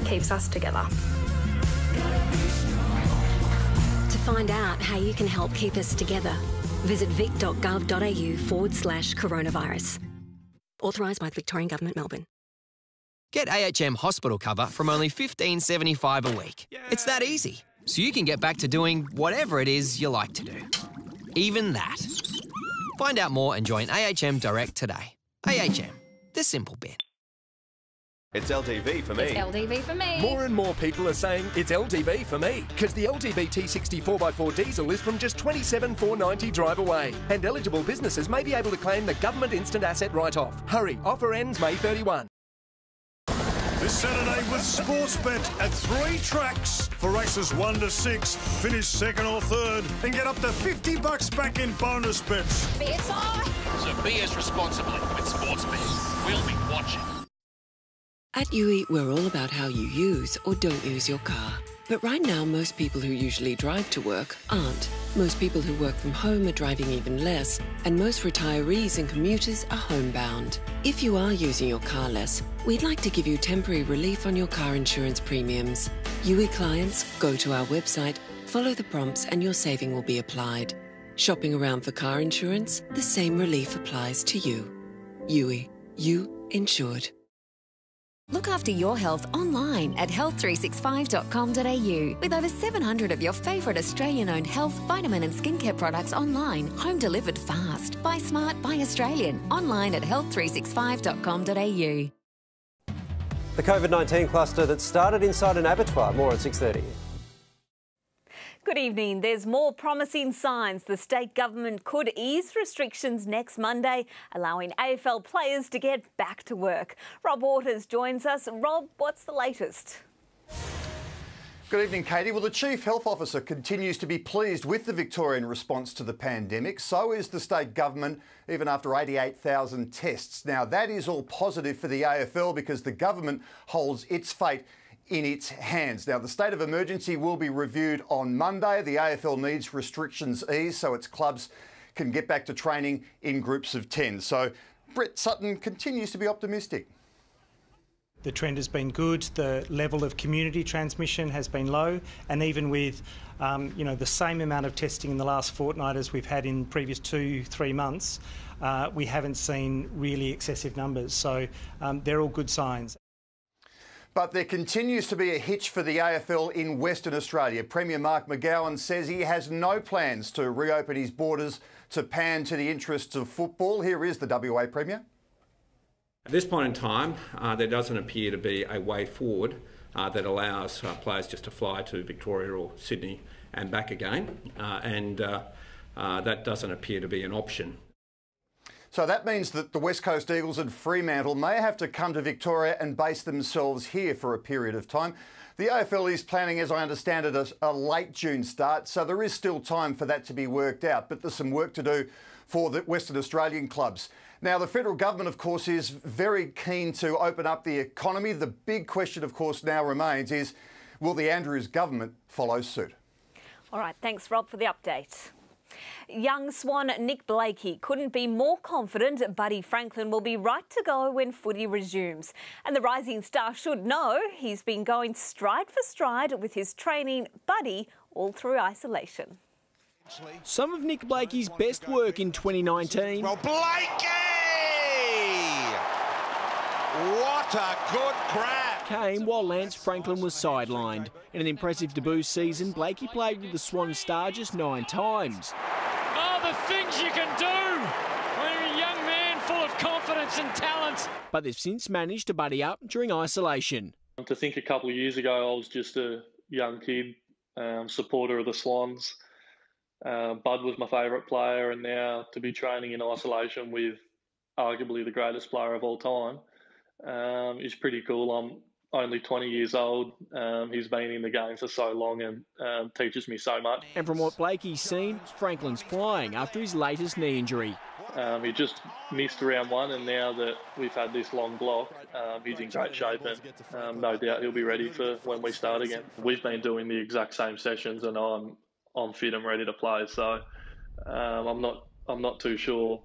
keeps us together. To find out how you can help keep us together, visit vic.gov.au/coronavirus. Authorised by the Victorian Government, Melbourne. Get AHM hospital cover from only $15.75 a week. It's that easy, so you can get back to doing whatever it is you like to do. Even that. Find out more and join AHM Direct today. AHM, the simple bit. It's LTV for me. It's LTV for me. More and more people are saying it's LTV for me because the LTV T60 4x4 diesel is from just $27,490 drive away. And eligible businesses may be able to claim the government instant asset write-off. Hurry, offer ends May 31. This Saturday with Sportsbet at 3 tracks for races 1 to 6. Finish second or third and get up to $50 back in bonus bets. BSI. So BS responsibly with Sportsbet. We'll be watching. At UE, we're all about how you use or don't use your car. But right now, most people who usually drive to work aren't. Most people who work from home are driving even less, and most retirees and commuters are homebound. If you are using your car less, we'd like to give you temporary relief on your car insurance premiums. UE clients, go to our website, follow the prompts, and your saving will be applied. Shopping around for car insurance? The same relief applies to you. UE. You insured. Look after your health online at health365.com.au with over 700 of your favourite Australian-owned health, vitamin and skincare products online, home delivered fast. Buy smart, buy Australian. Online at health365.com.au. The COVID-19 cluster that started inside an abattoir. More at 6:30. Good evening. There's more promising signs the state government could ease restrictions next Monday, allowing AFL players to get back to work. Rob Waters joins us. Rob, what's the latest? Good evening, Katie. Well, the Chief Health Officer continues to be pleased with the Victorian response to the pandemic. So is the state government, even after 88,000 tests. Now, that is all positive for the AFL because the government holds its fate in its hands. Now, the state of emergency will be reviewed on Monday. The AFL needs restrictions eased so its clubs can get back to training in groups of 10. So Brett Sutton continues to be optimistic. The trend has been good. The level of community transmission has been low, and even with the same amount of testing in the last fortnight as we've had in previous 2-3 months, we haven't seen really excessive numbers. So they're all good signs. But there continues to be a hitch for the AFL in Western Australia. Premier Mark McGowan says he has no plans to reopen his borders to pan to the interests of football. Here is the WA Premier. At this point in time, there doesn't appear to be a way forward that allows players just to fly to Victoria or Sydney and back again, and that doesn't appear to be an option. So that means that the West Coast Eagles and Fremantle may have to come to Victoria and base themselves here for a period of time. The AFL is planning, as I understand it, a late June start, so there is still time for that to be worked out, but there's some work to do for the Western Australian clubs. Now, the federal government, of course, is very keen to open up the economy. The big question, of course, now remains is, will the Andrews government follow suit? All right, thanks, Rob, for the update. Young Swan Nick Blakey couldn't be more confident Buddy Franklin will be right to go when footy resumes. And the rising star should know he's been going stride for stride with his training buddy all through isolation. Some of Nick Blakey's best work in 2019. Well, Blakey! What a good crack! Came while Lance Franklin was sidelined. In an impressive debut season, Blakey played with the Swan Star just 9 times. Oh, the things you can do when you're a young man full of confidence and talent. But they've since managed to buddy up during isolation. To think a couple of years ago I was just a young kid, supporter of the Swans. Bud was my favourite player, and now to be training in isolation with arguably the greatest player of all time is pretty cool. I'm only 20 years old. He's been in the game for so long and teaches me so much. And from what Blakey's seen, Franklin's flying after his latest knee injury. He just missed round 1, and now that we've had this long block, he's in great shape, and no doubt he'll be ready for when we start again. We've been doing the exact same sessions, and I'm fit and ready to play. So I'm not too sure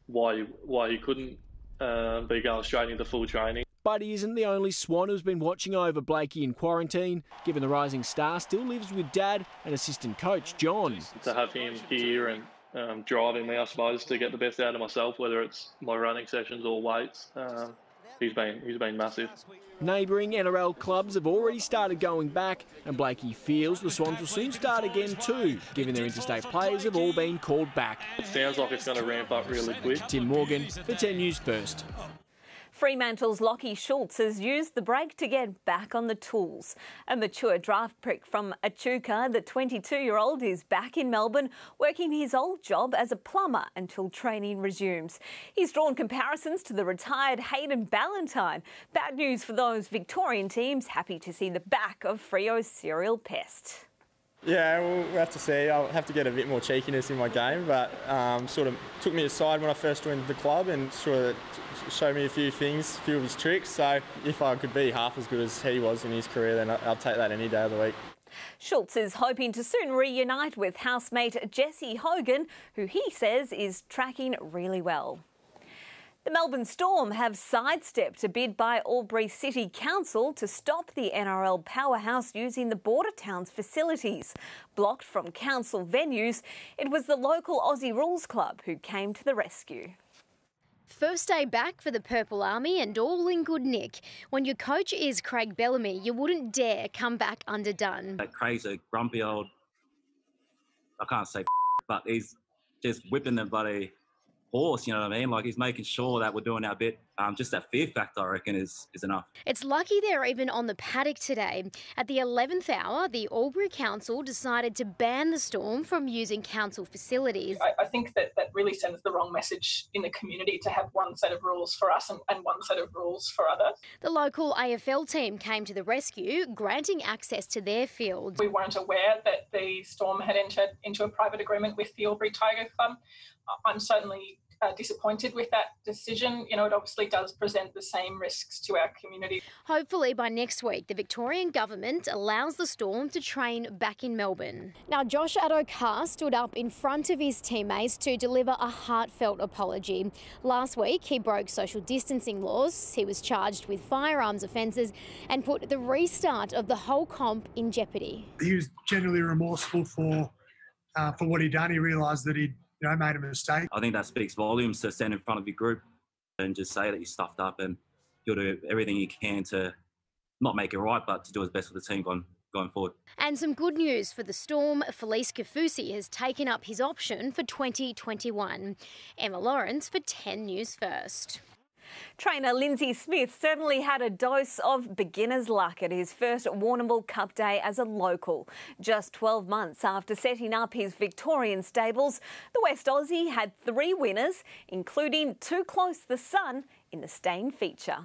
why he couldn't be going straight into full training. But he isn't the only Swan who's been watching over Blakey in quarantine, given the rising star still lives with Dad and assistant coach John. To have him here and driving me, I suppose, to get the best out of myself, whether it's my running sessions or weights, he's been massive. Neighbouring NRL clubs have already started going back, and Blakey feels the Swans will soon start again too, given their interstate players have all been called back. It sounds like it's going to ramp up really quick. Tim Morgan for 10 News First. Fremantle's Lockie Schultz has used the break to get back on the tools. A mature draft pick from Echuca, the 22-year-old is back in Melbourne working his old job as a plumber until training resumes. He's drawn comparisons to the retired Hayden Ballantyne. Bad news for those Victorian teams happy to see the back of Freo's serial pest. Yeah, we'll have to see. I'll have to get a bit more cheekiness in my game, but sort of took me aside when I first joined the club and sort of showed me a few things, a few of his tricks. So if I could be half as good as he was in his career, then I'll take that any day of the week. Schultz is hoping to soon reunite with housemate Jesse Hogan, who he says is tracking really well. The Melbourne Storm have sidestepped a bid by Albury City Council to stop the NRL powerhouse using the border town's facilities. Blocked from council venues, it was the local Aussie Rules Club who came to the rescue. First day back for the Purple Army and all in good nick. When your coach is Craig Bellamy, you wouldn't dare come back underdone. Craig's a grumpy old, I can't say but he's just whipping the bloody horse, you know what I mean? Like, he's making sure that we're doing our bit. Just that fear factor, I reckon, is enough. It's lucky they're even on the paddock today. At the 11th hour, the Albury Council decided to ban the Storm from using council facilities. I think that really sends the wrong message in the community to have one set of rules for us and one set of rules for others. The local AFL team came to the rescue, granting access to their field. We weren't aware that the Storm had entered into a private agreement with the Albury Tiger Club. I'm certainly disappointed with that decision. You know, it obviously does present the same risks to our community. Hopefully by next week, the Victorian government allows the Storm to train back in Melbourne. Now, Josh Addo-Carr stood up in front of his teammates to deliver a heartfelt apology. Last week, he broke social distancing laws. He was charged with firearms offences and put the restart of the whole comp in jeopardy. He was genuinely remorseful for what he'd done. He realised that he'd made a mistake. I think that speaks volumes to stand in front of your group and just say that you stuffed up, and you'll do everything you can to not make it right, but to do his best for the team going forward. And some good news for the Storm. Felice Kafusi has taken up his option for 2021. Emma Lawrence for 10 News First. Trainer Lindsay Smith certainly had a dose of beginner's luck at his first Warrnambool Cup day as a local. Just 12 months after setting up his Victorian stables, the West Aussie had 3 winners, including Too Close the Sun in the staying feature.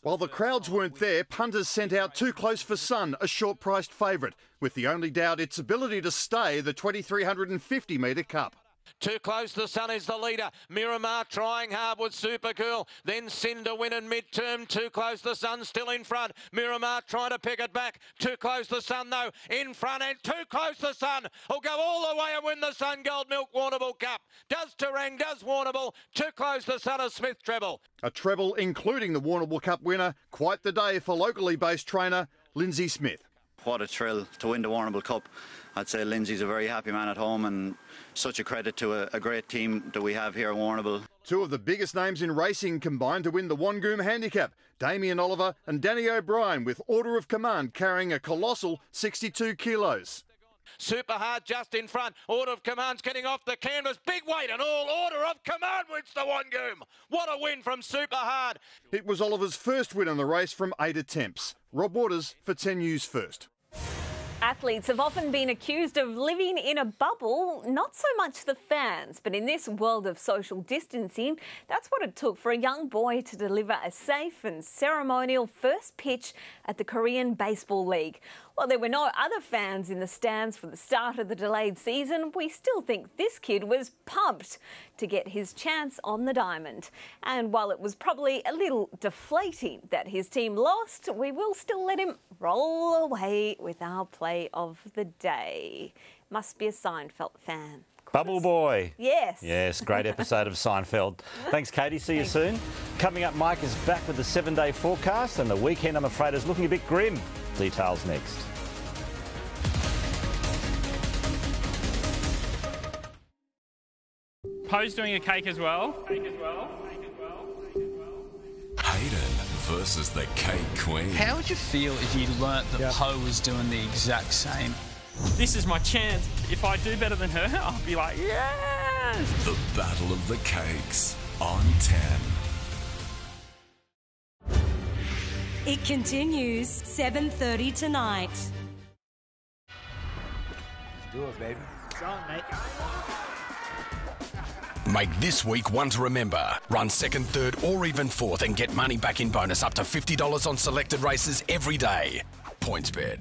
While the crowds weren't there, punters sent out Too Close for Sun, a short-priced favourite, with the only doubt its ability to stay the 2,350-metre cup. Too Close the Sun is the leader. Miramar trying hard with Super Cool. Then Cinder winning mid-term. Too Close the Sun still in front. Miramar trying to pick it back. Too Close the Sun though in front, and Too Close the Sun will go all the way and win the Sun Gold Milk Warrnambool Cup. Does Terang, does Warrnambool. Too Close the Sun of Smith treble. A treble including the Warrnambool Cup winner. Quite the day for locally based trainer Lindsay Smith. What a thrill to win the Warrnambool Cup. I'd say Lindsay's a very happy man at home, and such a credit to a great team that we have here at Warrnambool. 2 of the biggest names in racing combined to win the Wangoom Handicap. Damien Oliver and Danny O'Brien, with Order of Command carrying a colossal 62 kilos. Super Hard just in front. Order of Command's getting off the canvas. Big weight and all. Order of Command wins the Wangoom. What a win from Super Hard. It was Oliver's first win in the race from 8 attempts. Rob Waters for 10 News First. Athletes have often been accused of living in a bubble, not so much the fans, but in this world of social distancing, that's what it took for a young boy to deliver a safe and ceremonial first pitch at the Korean Baseball League. While there were no other fans in the stands for the start of the delayed season, we still think this kid was pumped to get his chance on the diamond. And while it was probably a little deflating that his team lost, we will still let him roll away with our play of the day. Must be a Seinfeld fan. Bubble Boy. Yes. Yes, great episode of Seinfeld. Thanks, Katie. See you soon. Coming up, Mike is back with the 7-day forecast, and the weekend, I'm afraid, is looking a bit grim. Details next. Poe's doing a cake as well. Hey versus the Cake Queen. How would you feel if you learnt that Poe was doing the exact same? This is my chance. If I do better than her, I'll be like, yes! The Battle of the Cakes on 10. It continues 7:30 tonight. Do it, baby. It's on, mate. Make this week one to remember. Run second, third or even fourth and get money back in bonus up to $50 on selected races every day. PointsBet.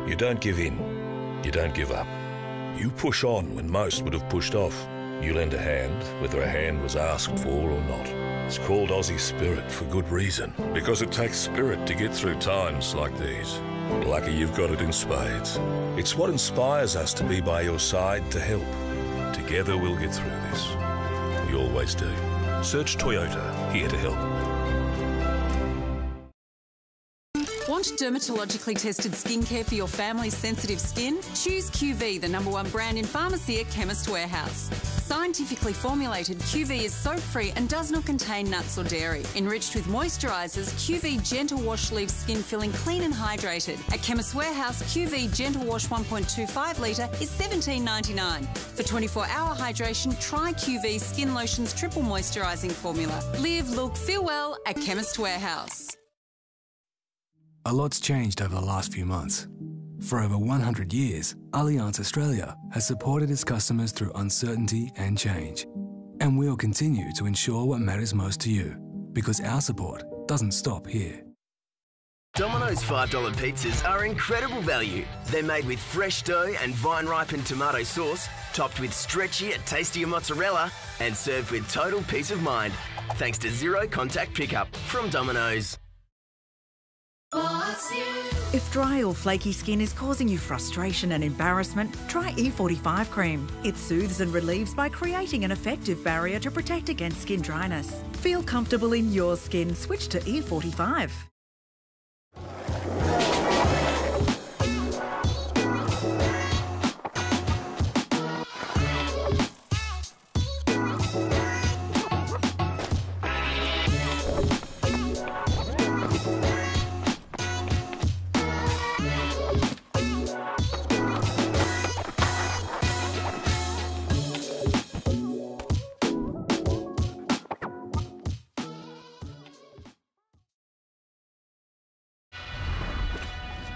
You don't give in. You don't give up. You push on when most would have pushed off. You lend a hand, whether a hand was asked for or not. It's called Aussie Spirit for good reason, because it takes spirit to get through times like these. Lucky you've got it in spades. It's what inspires us to be by your side to help. Together we'll get through this. We always do. Search Toyota, here to help. Want dermatologically tested skincare for your family's sensitive skin? Choose QV, the #1 brand in pharmacy at Chemist Warehouse. Scientifically formulated, QV is soap-free and does not contain nuts or dairy. Enriched with moisturisers, QV Gentle Wash leaves skin feeling clean and hydrated. At Chemist Warehouse, QV Gentle Wash 1.25 litre is $17.99. For 24-hour hydration, try QV Skin Lotion's triple moisturising formula. Live, look, feel well at Chemist Warehouse. A lot's changed over the last few months. For over 100 years, Allianz Australia has supported its customers through uncertainty and change. And we'll continue to ensure what matters most to you, because our support doesn't stop here. Domino's $5 pizzas are incredible value. They're made with fresh dough and vine-ripened tomato sauce, topped with stretchy and tastier mozzarella, and served with total peace of mind, thanks to zero contact pickup from Domino's. If dry or flaky skin is causing you frustration and embarrassment, try E45 cream. It soothes and relieves by creating an effective barrier to protect against skin dryness. Feel comfortable in your skin. Switch to E45.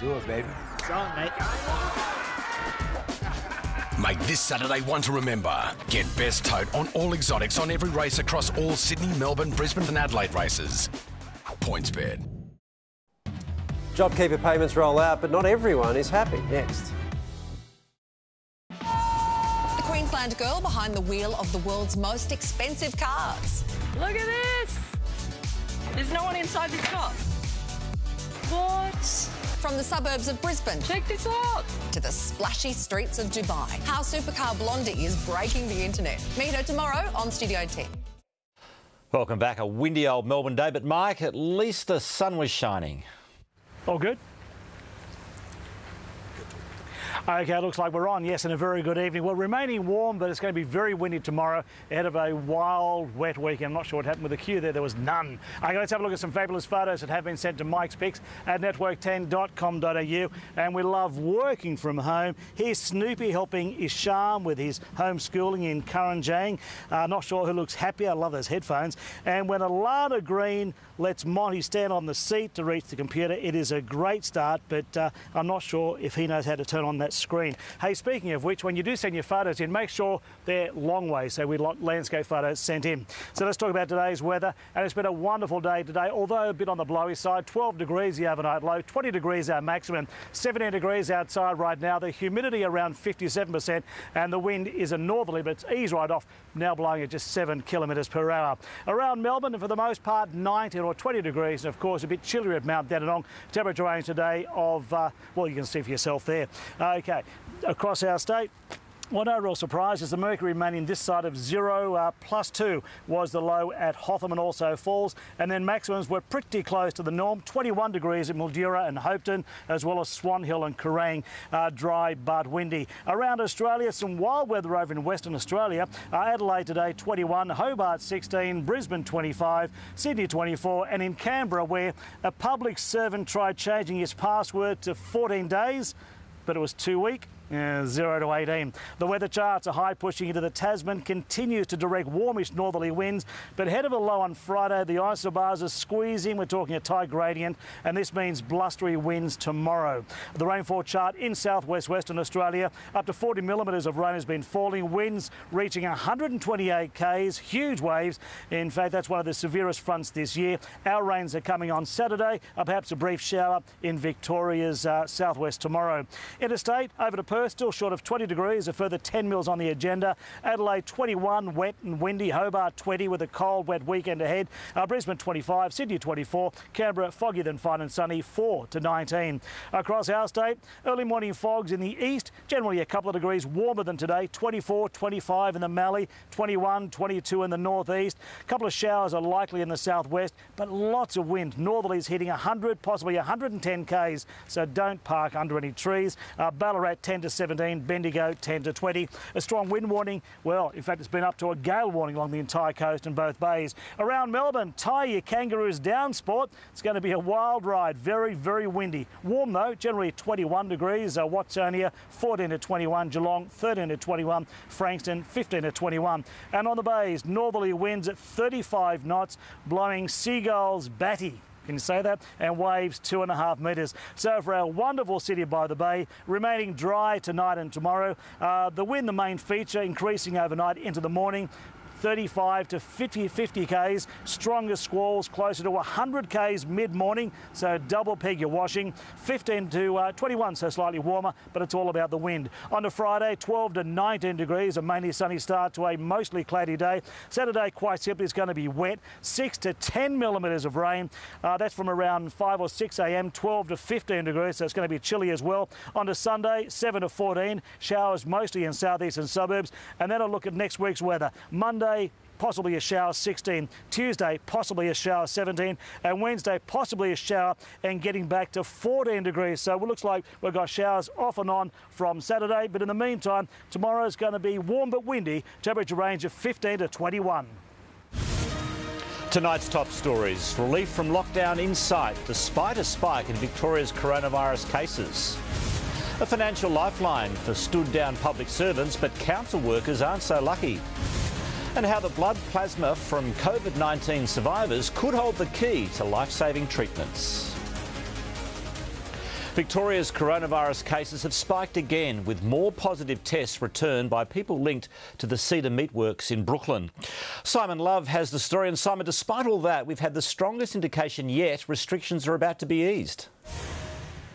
Do it, baby. It's on, mate. Make this Saturday one to remember. Get best tote on all exotics on every race across all Sydney, Melbourne, Brisbane and Adelaide races. PointsBet. JobKeeper payments roll out, but not everyone is happy. Next. The Queensland girl behind the wheel of the world's most expensive cars. Look at this! There's no one inside this car. What? From the suburbs of Brisbane. Check this out. To the splashy streets of Dubai. How supercar Blondie is breaking the internet. Meet her tomorrow on Studio 10. Welcome back. A windy old Melbourne day, but Mike, at least the sun was shining. All good? OK, looks like we're on, yes, and a very good evening. Well, remaining warm, but it's going to be very windy tomorrow ahead of a wild, wet weekend. I'm not sure what happened with the queue there. There was none. OK, let's have a look at some fabulous photos that have been sent to Mike's Picks at network10.com.au. And we love working from home. Here's Snoopy helping Isham with his homeschooling in Kurrajang. Not sure who looks happier. I love those headphones. And when Alana Green lets Monty stand on the seat to reach the computer, it is a great start, but I'm not sure if he knows how to turn on that screen. Hey, speaking of which, when you do send your photos in, make sure they're long way, so we like landscape photos sent in. So let's talk about today's weather, and it's been a wonderful day today, although a bit on the blowy side. 12 degrees the overnight low, 20 degrees our maximum, 17 degrees outside right now, the humidity around 57%, and the wind is a northerly, but it's eased right off, now blowing at just 7 kilometres per hour. Around Melbourne, and for the most part, 19 or 20 degrees, and of course a bit chillier at Mount Dandenong. Temperature range today of, well, you can see for yourself there. OK, across our state, Well, no real surprises. The mercury remaining this side of zero, +2 was the low at Hotham and also Falls. And then maximums were pretty close to the norm. 21 degrees at Mildura and Hopetoun, as well as Swan Hill and Kerrang, dry but windy. Around Australia, some wild weather over in Western Australia. Adelaide today, 21, Hobart 16, Brisbane 25, Sydney 24, and in Canberra, where a public servant tried changing his password to 14 days, but it was too weak. 0 to 18. The weather charts are high pushing into the Tasman, continues to direct warmish northerly winds, but ahead of a low on Friday, the isobars are squeezing. We're talking a high gradient, and this means blustery winds tomorrow. The rainfall chart in southwest Western Australia, up to 40 millimetres of rain has been falling, winds reaching 128 k's, huge waves. In fact, that's one of the severest fronts this year. Our rains are coming on Saturday, perhaps a brief shower in Victoria's southwest tomorrow. Interstate over to Perth, still short of 20 degrees, a further 10 mils on the agenda. Adelaide 21, wet and windy. Hobart 20 with a cold, wet weekend ahead. Brisbane 25, Sydney 24, Canberra foggy then fine and sunny 4 to 19. Across our state, early morning fogs in the east, generally a couple of degrees warmer than today. 24, 25 in the Mallee, 21, 22 in the northeast. A couple of showers are likely in the southwest, but lots of wind. Northerlies hitting 100, possibly 110 k's, so don't park under any trees. Ballarat 10 to 17, Bendigo 10 to 20. A strong wind warning, well, in fact, it's been up to a gale warning along the entire coast and both bays. Around Melbourne, tie your kangaroos down, sport. It's going to be a wild ride, very, very windy. Warm though, generally 21 degrees. Watsonia 14 to 21, Geelong 13 to 21, Frankston 15 to 21. And on the bays, northerly winds at 35 knots, blowing seagulls batty. Can you say that? And waves 2.5 metres. So for our wonderful city by the bay, remaining dry tonight and tomorrow. The wind, the main feature, increasing overnight into the morning. 35 to 50 k's, stronger squalls closer to 100 k's mid-morning, so double peg your washing. 15 to 21, so slightly warmer, but it's all about the wind. On to Friday, 12 to 19 degrees, a mainly sunny start to a mostly cloudy day. Saturday, quite simply, is going to be wet, 6 to 10 millimetres of rain. That's from around 5 or 6 a.m, 12 to 15 degrees, so it's going to be chilly as well. On to Sunday, 7 to 14, showers mostly in southeastern suburbs. And then I'll look at next week's weather. Monday, possibly a shower 16, Tuesday possibly a shower 17, and Wednesday possibly a shower and getting back to 14 degrees. So it looks like we've got showers off and on from Saturday, but in the meantime, tomorrow's going to be warm but windy, temperature range of 15 to 21. Tonight's top stories. Relief from lockdown in sight despite a spike in Victoria's coronavirus cases. A financial lifeline for stood-down public servants, but council workers aren't so lucky. And how the blood plasma from COVID-19 survivors could hold the key to life-saving treatments. Victoria's coronavirus cases have spiked again, with more positive tests returned by people linked to the Cedar Meatworks in Brooklyn. Simon Love has the story. And Simon, despite all that, we've had the strongest indication yet restrictions are about to be eased.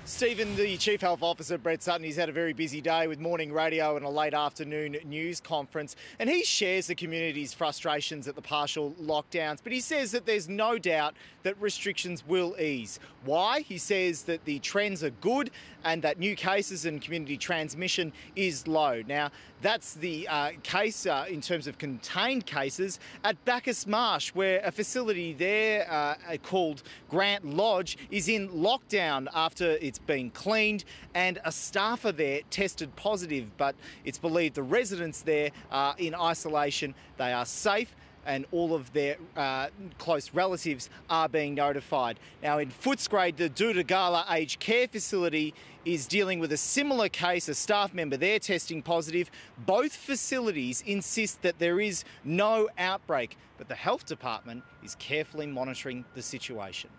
Stephen, the Chief Health Officer, Brett Sutton, he's had a very busy day with morning radio and a late afternoon news conference, and he shares the community's frustrations at the partial lockdowns, but he says that there's no doubt that restrictions will ease. Why? He says that the trends are good and that new cases and community transmission is low. Now, that's the case in terms of contained cases at Bacchus Marsh, where a facility there called Grant Lodge is in lockdown after it's been cleaned, and a staffer there tested positive, but it's believed the residents there are in isolation. They are safe, and all of their close relatives are being notified. Now in Footscray, the Doodagala Aged Care Facility is dealing with a similar case, a staff member there testing positive. Both facilities insist that there is no outbreak, but the health department is carefully monitoring the situation.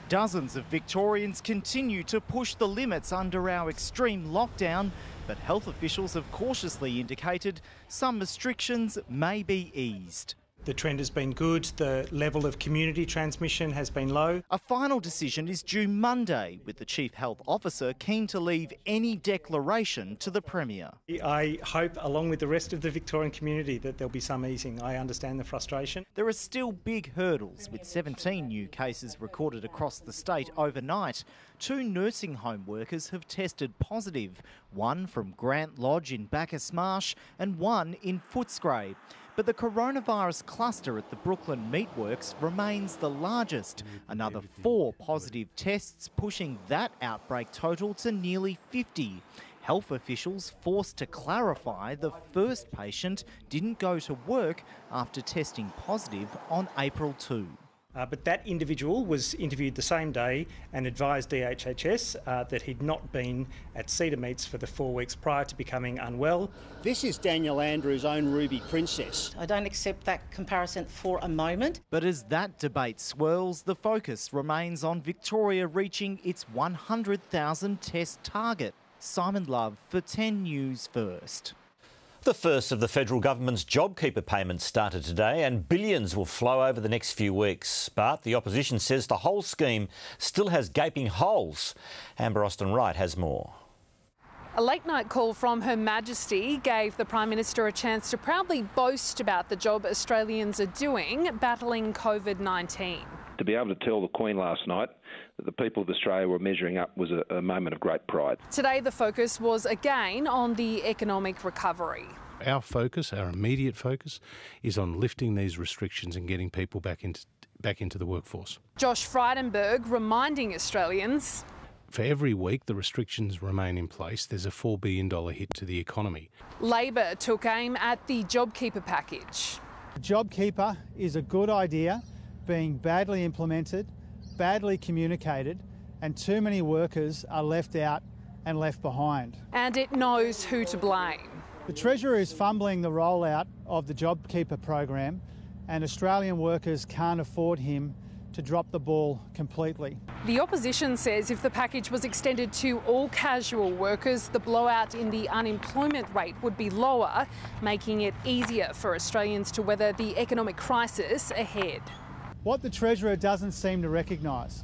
Dozens of Victorians continue to push the limits under our extreme lockdown, but health officials have cautiously indicated some restrictions may be eased. The trend has been good. The level of community transmission has been low. A final decision is due Monday, with the Chief Health Officer keen to leave any declaration to the Premier. I hope, along with the rest of the Victorian community, that there'll be some easing. I understand the frustration. There are still big hurdles, with 17 new cases recorded across the state overnight. 2 nursing home workers have tested positive, one from Grant Lodge in Bacchus Marsh and one in Footscray. But the coronavirus cluster at the Brooklyn Meatworks remains the largest. Another 4 positive tests, pushing that outbreak total to nearly 50. Health officials forced to clarify the first patient didn't go to work after testing positive on April 2. But that individual was interviewed the same day and advised DHHS that he'd not been at Cedar Meats for the 4 weeks prior to becoming unwell. This is Daniel Andrews' own Ruby Princess. I don't accept that comparison for a moment. But as that debate swirls, the focus remains on Victoria reaching its 100,000 test target. Simon Love for 10 News First. The first of the federal government's JobKeeper payments started today and billions will flow over the next few weeks. But the opposition says the whole scheme still has gaping holes. Amber Austin-Wright has more. A late-night call from Her Majesty gave the Prime Minister a chance to proudly boast about the job Australians are doing battling COVID-19. To be able to tell the Queen last night that the people of Australia were measuring up was a moment of great pride. Today the focus was again on the economic recovery. Our focus, our immediate focus, is on lifting these restrictions and getting people back into the workforce. Josh Frydenberg reminding Australians, for every week the restrictions remain in place, there's a $4 billion hit to the economy. Labor took aim at the JobKeeper package. JobKeeper is a good idea, being badly implemented, badly communicated, and too many workers are left out and left behind. And it knows who to blame. The Treasurer is fumbling the rollout of the JobKeeper program, and Australian workers can't afford him to drop the ball completely. The opposition says if the package was extended to all casual workers, the blowout in the unemployment rate would be lower, making it easier for Australians to weather the economic crisis ahead. What the Treasurer doesn't seem to recognise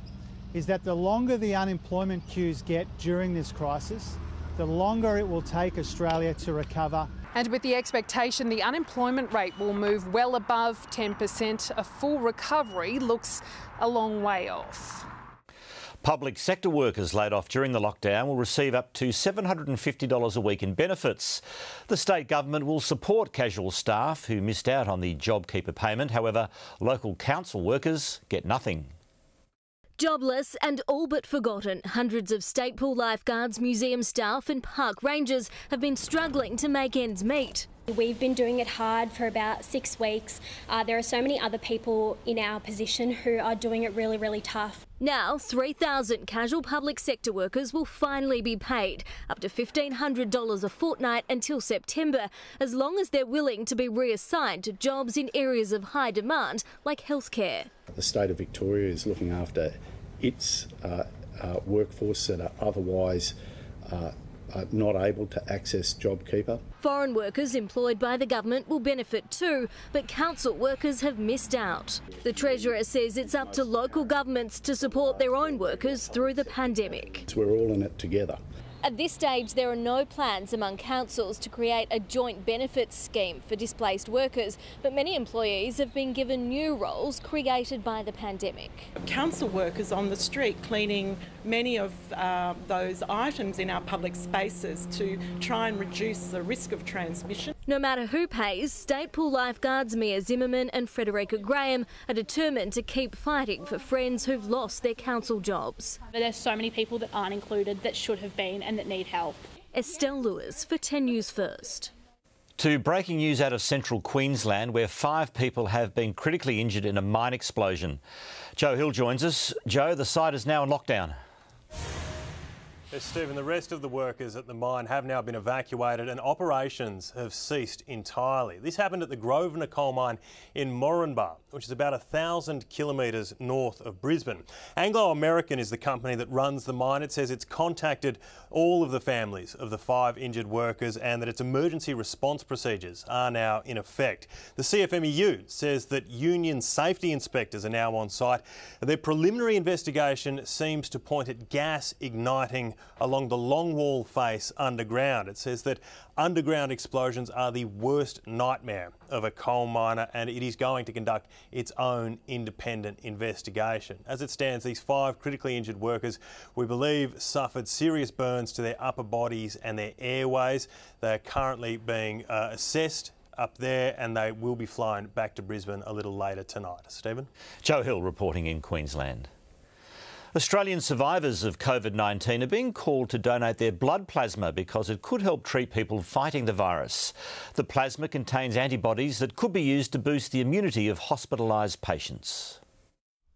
is that the longer the unemployment queues get during this crisis, the longer it will take Australia to recover. And with the expectation the unemployment rate will move well above 10%, a full recovery looks a long way off. Public sector workers laid off during the lockdown will receive up to $750 a week in benefits. The state government will support casual staff who missed out on the JobKeeper payment. However, local council workers get nothing. Jobless and all but forgotten, hundreds of state pool lifeguards, museum staff and park rangers have been struggling to make ends meet. We've been doing it hard for about 6 weeks. There are so many other people in our position who are doing it really, really tough. Now, 3,000 casual public sector workers will finally be paid up to $1,500 a fortnight until September, as long as they're willing to be reassigned to jobs in areas of high demand like healthcare. The state of Victoria is looking after its workforce that are otherwise not able to access JobKeeper. Foreign workers employed by the government will benefit too, but council workers have missed out. The Treasurer says it's up to local governments to support their own workers through the pandemic. So we're all in it together. At this stage, there are no plans among councils to create a joint benefits scheme for displaced workers, but many employees have been given new roles created by the pandemic. Council workers on the street cleaning many of those items in our public spaces to try and reduce the risk of transmission. No matter who pays, state pool lifeguards Mia Zimmerman and Frederica Graham are determined to keep fighting for friends who've lost their council jobs. There's so many people that aren't included that should have been and that need help. Estelle Lewis for 10 News First. To breaking news out of central Queensland, where 5 people have been critically injured in a mine explosion. Joe Hill joins us. Joe, the site is now in lockdown. Yes, Stephen, the rest of the workers at the mine have now been evacuated and operations have ceased entirely. This happened at the Grosvenor coal mine in Moranbah, which is about 1,000 kilometres north of Brisbane. Anglo American is the company that runs the mine. It says it's contacted all of the families of the 5 injured workers and that its emergency response procedures are now in effect. The CFMEU says that union safety inspectors are now on site. Their preliminary investigation seems to point at gas igniting along the longwall face underground. It says that underground explosions are the worst nightmare of a coal miner and it is going to conduct its own independent investigation. As it stands, these 5 critically injured workers, we believe, suffered serious burns to their upper bodies and their airways. They are currently being assessed up there and they will be flown back to Brisbane a little later tonight. Stephen? Joe Hill reporting in Queensland. Australian survivors of COVID-19 are being called to donate their blood plasma because it could help treat people fighting the virus. The plasma contains antibodies that could be used to boost the immunity of hospitalised patients.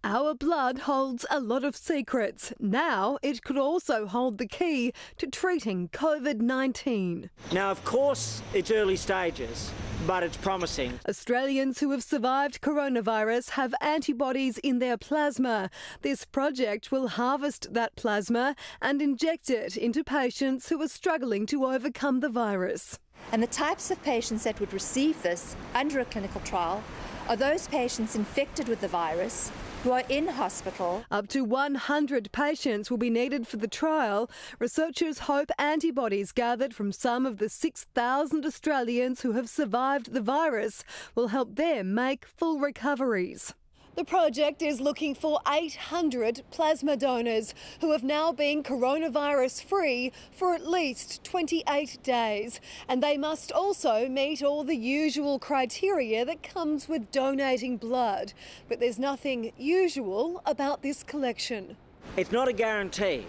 Our blood holds a lot of secrets. Now it could also hold the key to treating COVID-19. Now, of course, it's early stages, but it's promising. Australians who have survived coronavirus have antibodies in their plasma. This project will harvest that plasma and inject it into patients who are struggling to overcome the virus. And the types of patients that would receive this under a clinical trial are those patients infected with the virus who are in hospital. Up to 100 patients will be needed for the trial. Researchers hope antibodies gathered from some of the 6,000 Australians who have survived the virus will help them make full recoveries. The project is looking for 800 plasma donors who have now been coronavirus-free for at least 28 days. And they must also meet all the usual criteria that comes with donating blood. But there's nothing usual about this collection. It's not a guarantee,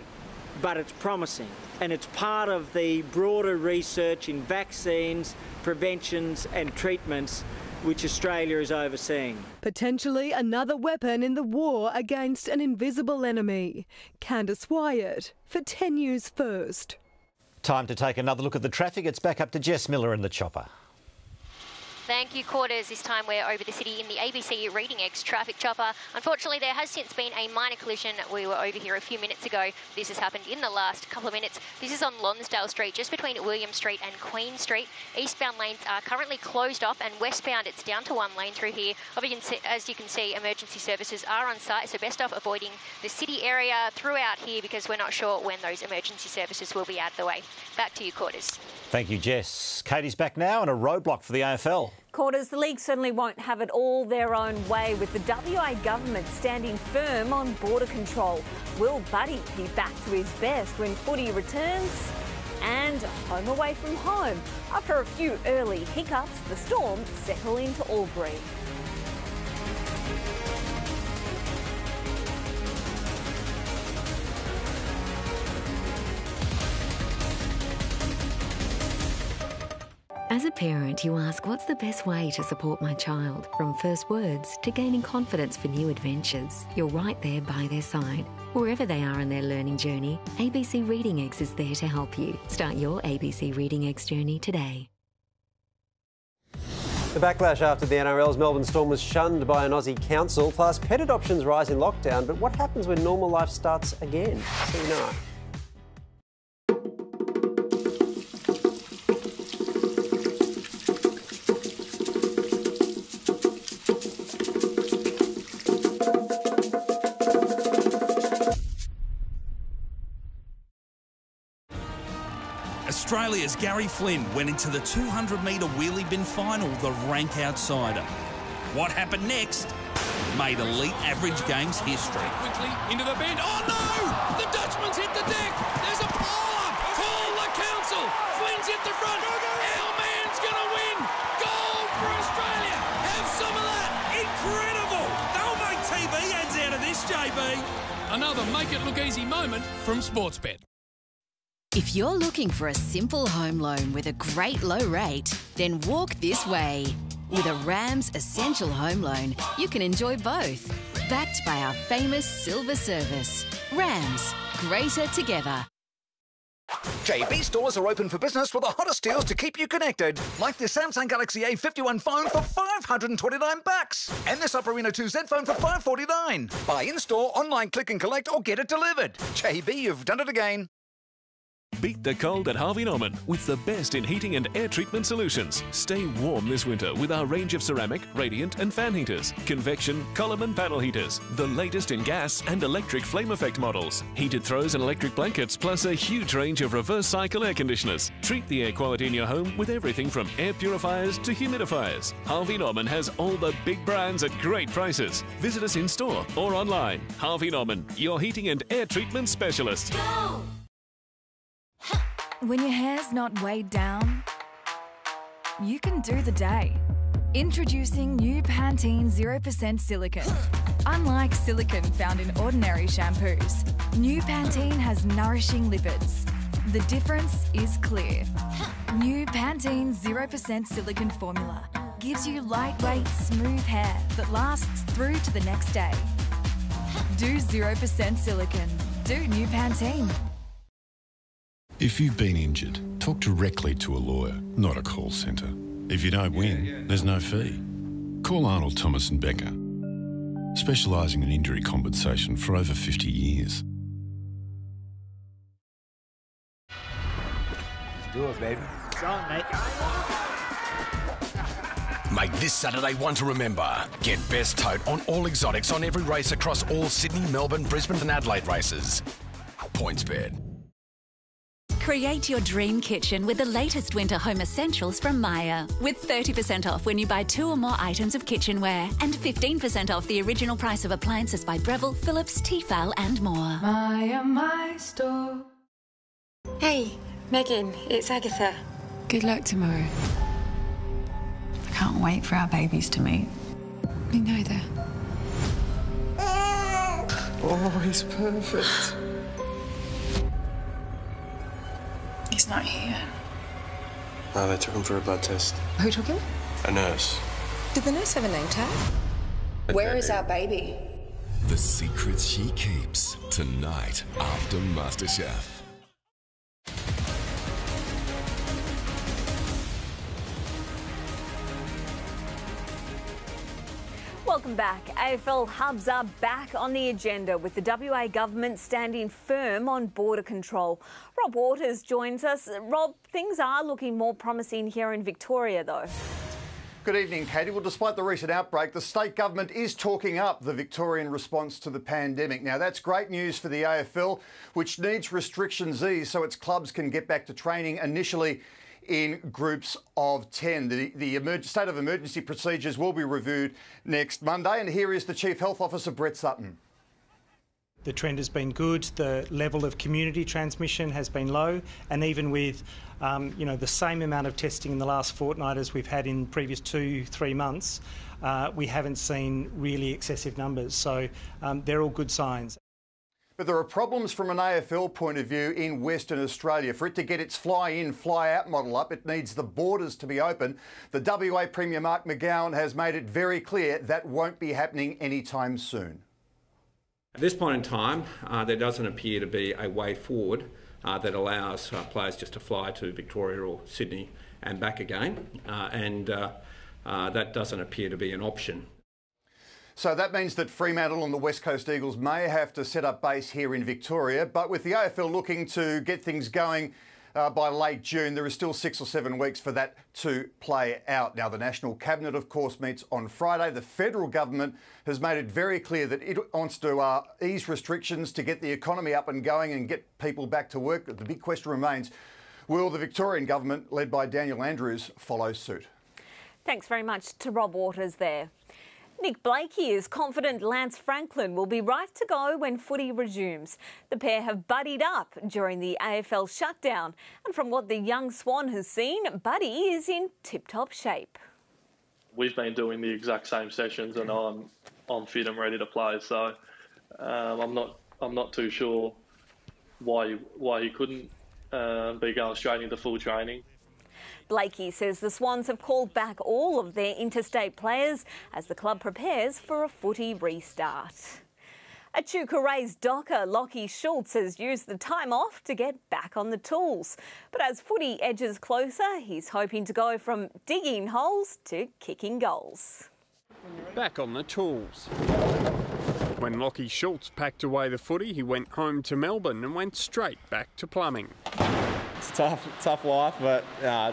but it's promising. And it's part of the broader research in vaccines, preventions and treatments which Australia is overseeing. Potentially another weapon in the war against an invisible enemy. Candice Wyatt for 10 News First. Time to take another look at the traffic. It's back up to Jess Miller in the chopper. Thank you, Quarters. This time we're over the city in the ABC Reading X traffic chopper. Unfortunately, there has since been a minor collision. We were over here a few minutes ago. This has happened in the last couple of minutes. This is on Lonsdale Street, just between William Street and Queen Street. Eastbound lanes are currently closed off, and westbound it's down to 1 lane through here. As you can see, emergency services are on site, so best off avoiding the city area throughout here because we're not sure when those emergency services will be out of the way. Back to you, Quarters. Thank you, Jess. Katie's back now and a roadblock for the AFL. Quarters, the league certainly won't have it all their own way, with the WA government standing firm on border control. Will Buddy be back to his best when footy returns? And home away from home. After a few early hiccups, the Storm settle into Albury. As a parent, you ask, what's the best way to support my child? From first words to gaining confidence for new adventures, you're right there by their side. Wherever they are in their learning journey, ABC Reading X is there to help you. Start your ABC Reading X journey today. The backlash after the NRL's Melbourne Storm was shunned by an Aussie council, plus pet adoptions rise in lockdown. But what happens when normal life starts again? So you know. Australia's Gary Flynn went into the 200-metre wheelie bin final, the rank outsider. What happened next made elite average games history. Quickly into the bend. Oh no! The Dutchman's hit the deck. There's a pile-up. Call the council. Flynn's hit the front. Our man's going to win. Gold for Australia. Have some of that. Incredible! They'll make TV ads out of this, JB. Another make-it-look-easy moment from Sportsbet. If you're looking for a simple home loan with a great low rate, then walk this way. With a Rams Essential Home Loan, you can enjoy both. Backed by our famous silver service. Rams, greater together. JB stores are open for business with the hottest deals to keep you connected, like the Samsung Galaxy A51 phone for $529, and this Opera Reno 2Z phone for $549. Buy in-store, online, click and collect, or get it delivered. JB, you've done it again. Beat the cold at Harvey Norman with the best in heating and air treatment solutions. Stay warm this winter with our range of ceramic, radiant and fan heaters, convection, column and panel heaters, the latest in gas and electric flame effect models, heated throws and electric blankets, plus a huge range of reverse cycle air conditioners. Treat the air quality in your home with everything from air purifiers to humidifiers. Harvey Norman has all the big brands at great prices. Visit us in store or online. Harvey Norman, your heating and air treatment specialist. Go! When your hair's not weighed down, you can do the day. Introducing new Pantene 0% silicone. Unlike silicone found in ordinary shampoos, new Pantene has nourishing lipids. The difference is clear. New Pantene 0% silicone formula gives you lightweight, smooth hair that lasts through to the next day. Do 0% silicone. Do new Pantene. If you've been injured, talk directly to a lawyer, not a call centre. If you don't win, there's no fee. Call Arnold Thomas and Becker, specialising in injury compensation for over 50 years. Let's do it, baby. It's on, mate. Make this Saturday one to remember. Get best tote on all exotics on every race across all Sydney, Melbourne, Brisbane and Adelaide races. PointsBet. Create your dream kitchen with the latest winter home essentials from Maya. With 30% off when you buy 2 or more items of kitchenware and 15% off the original price of appliances by Breville, Philips, Tefal and more. Maya, my store. Hey, Megan, it's Agatha. Good luck tomorrow. I can't wait for our babies to meet. Me neither. Oh, he's perfect. He's not here. No, they took him for a blood test. Who took him? A nurse. Did the nurse have a name tag? Where is our baby? The secrets she keeps tonight after MasterChef. Welcome back. AFL hubs are back on the agenda with the WA government standing firm on border control. Rob Waters joins us. Rob, things are looking more promising here in Victoria though. Good evening, Katie. Well, despite the recent outbreak, the state government is talking up the Victorian response to the pandemic. Now, that's great news for the AFL, which needs restrictions eased so its clubs can get back to training initially in groups of 10. The state of emergency procedures will be reviewed next Monday. And here is the Chief Health Officer, Brett Sutton. The trend has been good. The level of community transmission has been low, and even with the same amount of testing in the last fortnight as we've had in previous 2-3 months, we haven't seen really excessive numbers. So they're all good signs. But there are problems from an AFL point of view in Western Australia. For it to get its fly-in, fly-out model up, it needs the borders to be open. The WA Premier Mark McGowan has made it very clear that won't be happening anytime soon. At this point in time, there doesn't appear to be a way forward that allows players just to fly to Victoria or Sydney and back again, and that doesn't appear to be an option. So that means that Fremantle and the West Coast Eagles may have to set up base here in Victoria, but with the AFL looking to get things going by late June, there is still 6 or 7 weeks for that to play out. Now, the National Cabinet, of course, meets on Friday. The federal government has made it very clear that it wants to ease restrictions to get the economy up and going and get people back to work. The big question remains, will the Victorian government, led by Daniel Andrews, follow suit? Thanks very much to Rob Waters there. Nick Blakey is confident Lance Franklin will be right to go when footy resumes. The pair have buddied up during the AFL shutdown, and from what the young Swan has seen, Buddy is in tip-top shape. We've been doing the exact same sessions, and I'm fit and ready to play. So I'm not too sure why he couldn't be going straight into full training. Blakey says the Swans have called back all of their interstate players as the club prepares for a footy restart. A Chuka-raised docker, Lockie Schultz, has used the time off to get back on the tools. But as footy edges closer, he's hoping to go from digging holes to kicking goals. Back on the tools. When Lockie Schultz packed away the footy, he went home to Melbourne and went straight back to plumbing. It's a tough life, but I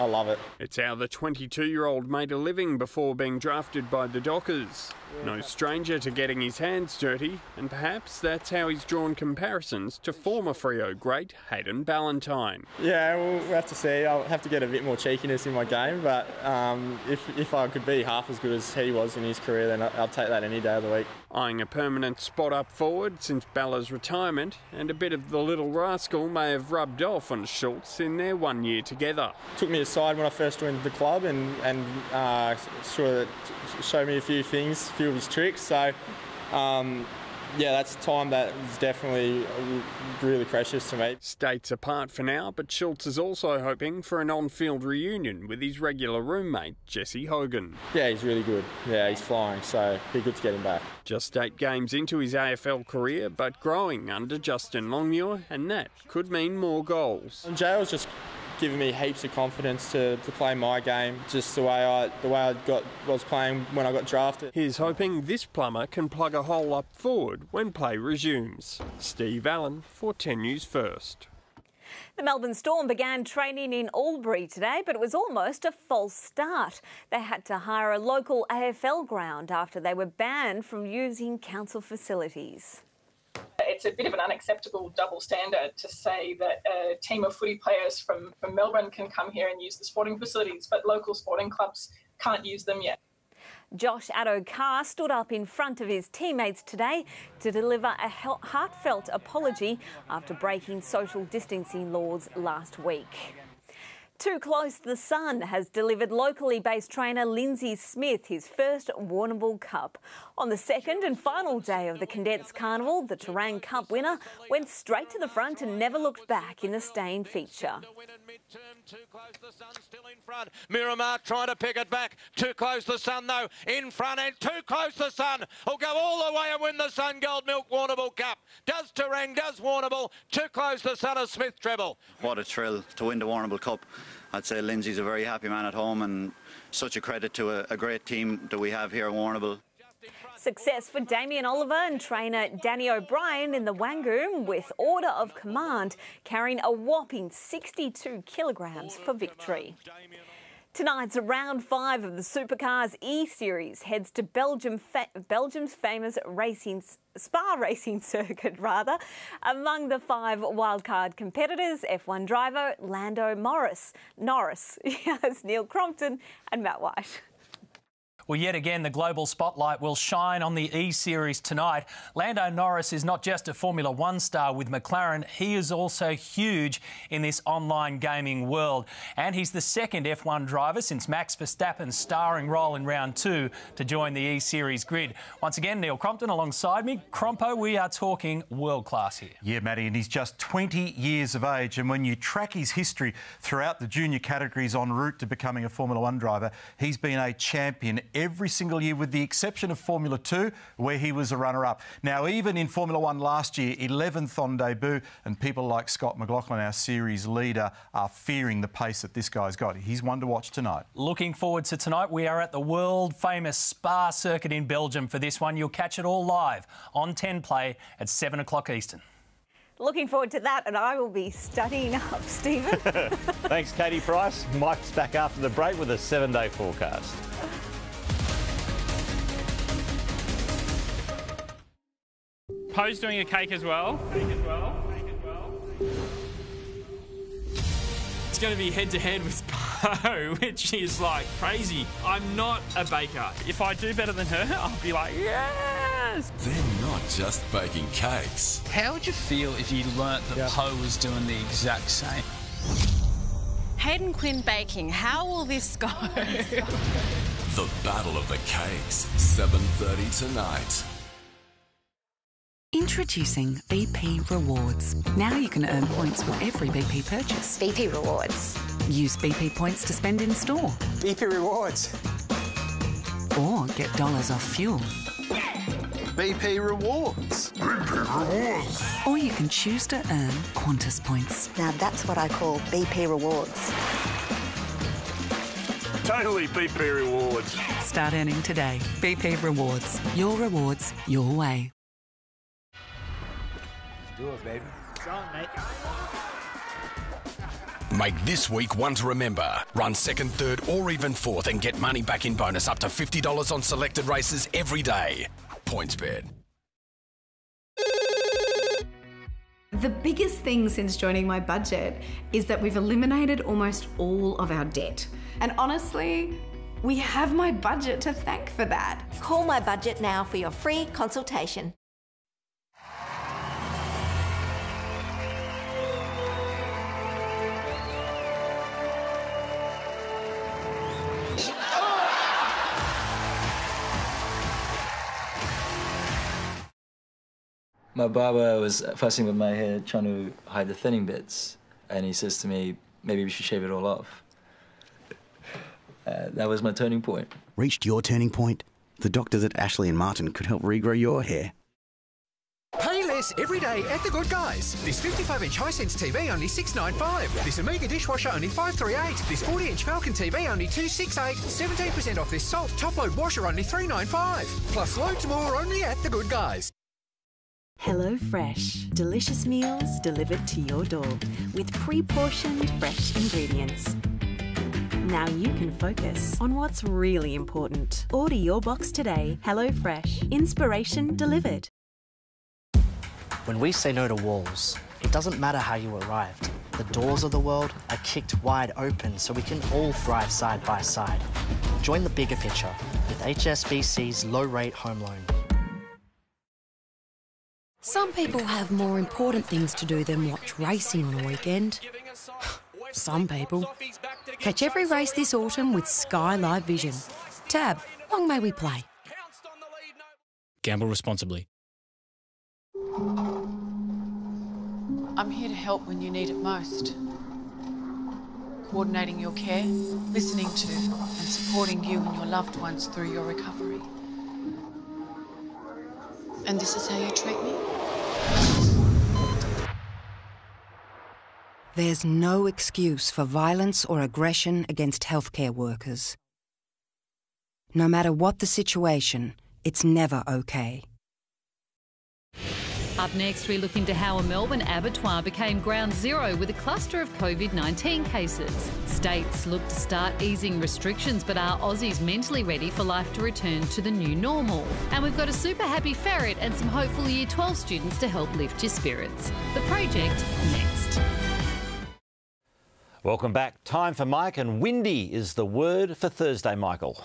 love it. It's how the 22-year-old made a living before being drafted by the Dockers. No stranger to getting his hands dirty, and perhaps that's how he's drawn comparisons to former Freo great Hayden Ballantyne. Yeah, we'll have to see. I'll have to get a bit more cheekiness in my game, but if I could be half as good as he was in his career, then I'll take that any day of the week. Eyeing a permanent spot up forward since Balla's retirement, and a bit of the little rascal may have rubbed off on Schultz in their 1 year together. Took me aside when I first joined the club and sort of showed me a few things, a few of his tricks. So, yeah, that's time that is definitely really precious to me. States apart for now, but Schultz is also hoping for an on-field reunion with his regular roommate, Jesse Hogan. Yeah, he's really good. Yeah, he's flying, so it'd be good to get him back. Just 8 games into his AFL career, but growing under Justin Longmuir, and that could mean more goals. And Jail's just given me heaps of confidence to play my game, just the way I was playing when I got drafted. He's hoping this plumber can plug a hole up forward when play resumes. Steve Allen for 10 News First. The Melbourne Storm began training in Albury today, but it was almost a false start. They had to hire a local AFL ground after they were banned from using council facilities. It's a bit of an unacceptable double standard to say that a team of footy players from Melbourne can come here and use the sporting facilities, but local sporting clubs can't use them yet. Josh Addo-Carr stood up in front of his teammates today to deliver a heartfelt apology after breaking social distancing laws last week. Too Close the Sun has delivered locally based trainer Lindsay Smith his first Warrnambool Cup. On the second and final day of the condensed carnival, the Terang Cup winner went straight to the front and never looked back in the staying feature. Too Close the Sun still in front. Miramar trying to pick it back. Too Close the Sun though in front, and Too Close the Sun will go all the way and win the Sun Gold Milk Warrnambool Cup. Does Terang, does Warrnambool. Too Close the Sun of Smith treble. What a thrill to win the Warrnambool Cup. I'd say Lindsay's a very happy man at home, and such a credit to a great team that we have here at Warrnambool. Success for Damien Oliver and trainer Danny O'Brien in the Wangoom with order of command, carrying a whopping 62 kilograms for victory. Tonight's round 5 of the Supercars E-Series heads to Belgium's famous Spa racing circuit. Among the 5 wildcard competitors, F1 driver Lando Norris, Neil Crompton and Matt White. Well, yet again, the global spotlight will shine on the E-Series tonight. Lando Norris is not just a Formula One star with McLaren, he is also huge in this online gaming world. And he's the second F1 driver since Max Verstappen's starring role in round 2 to join the E-Series grid. Once again, Neil Crompton alongside me. Crompo, we are talking world class here. Yeah, Matty, and he's just 20 years of age. And when you track his history throughout the junior categories en route to becoming a Formula One driver, he's been a champion every single year, with the exception of Formula 2, where he was a runner-up. Now, even in Formula 1 last year, 11th on debut, and people like Scott McLaughlin, our series leader, are fearing the pace that this guy's got. He's one to watch tonight. Looking forward to tonight. We are at the world-famous Spa circuit in Belgium for this one. You'll catch it all live on 10 Play at 7 o'clock Eastern. Looking forward to that, and I will be studying up, Stephen. Thanks, Katie Price. Mike's back after the break with a 7-day forecast. Poe's doing a cake as well. It's going to be head-to-head with Poe, which is like crazy. I'm not a baker. If I do better than her, I'll be like, yes! They're not just baking cakes. How would you feel if you learnt that Poe was doing the exact same? Hayden Quinn Baking, how will this go? The Battle of the Cakes, 7:30 tonight. Introducing BP Rewards. Now you can earn points for every BP purchase. BP Rewards. Use BP points to spend in store. BP Rewards. Or get dollars off fuel. BP Rewards. BP Rewards. Or you can choose to earn Qantas points. Now that's what I call BP Rewards. Totally BP Rewards. Start earning today. BP Rewards. Your rewards, your way. Do it, baby. It's on, mate. Make this week one to remember. Run second, third or even fourth and get money back in bonus up to $50 on selected races every day. PointsBet. The biggest thing since joining My Budget is that we've eliminated almost all of our debt. And honestly, we have My Budget to thank for that. Call My Budget now for your free consultation. My barber was fussing with my hair, trying to hide the thinning bits, and he says to me, maybe we should shave it all off. That was my turning point. Reached your turning point? The doctors at Ashley and Martin could help regrow your hair. Pay less every day at The Good Guys. This 55-inch Hisense TV only $695. This Omega dishwasher only $538. This 40-inch Falcon TV only $268. 17% off this Salt top-load washer only $395. Plus loads more only at The Good Guys. Hello Fresh. Delicious meals delivered to your door with pre-portioned fresh ingredients. Now you can focus on what's really important. Order your box today. Hello Fresh. Inspiration delivered. When we say no to walls, it doesn't matter how you arrived. The doors of the world are kicked wide open so we can all thrive side by side. Join the bigger picture with HSBC's low-rate home loan. Some people have more important things to do than watch racing on a weekend. Some people. Catch every race this autumn with Sky Live Vision. Tab, long may we play. Gamble responsibly. I'm here to help when you need it most. Coordinating your care, listening to and supporting you and your loved ones through your recovery. And this is how you treat me? There's no excuse for violence or aggression against healthcare workers. No matter what the situation, it's never okay. Up next, we look into how a Melbourne abattoir became ground zero with a cluster of COVID-19 cases. States look to start easing restrictions, but are Aussies mentally ready for life to return to the new normal? And we've got a super happy ferret and some hopeful Year 12 students to help lift your spirits. The Project next. Welcome back. Time for Mike, and windy is the word for Thursday, Michael.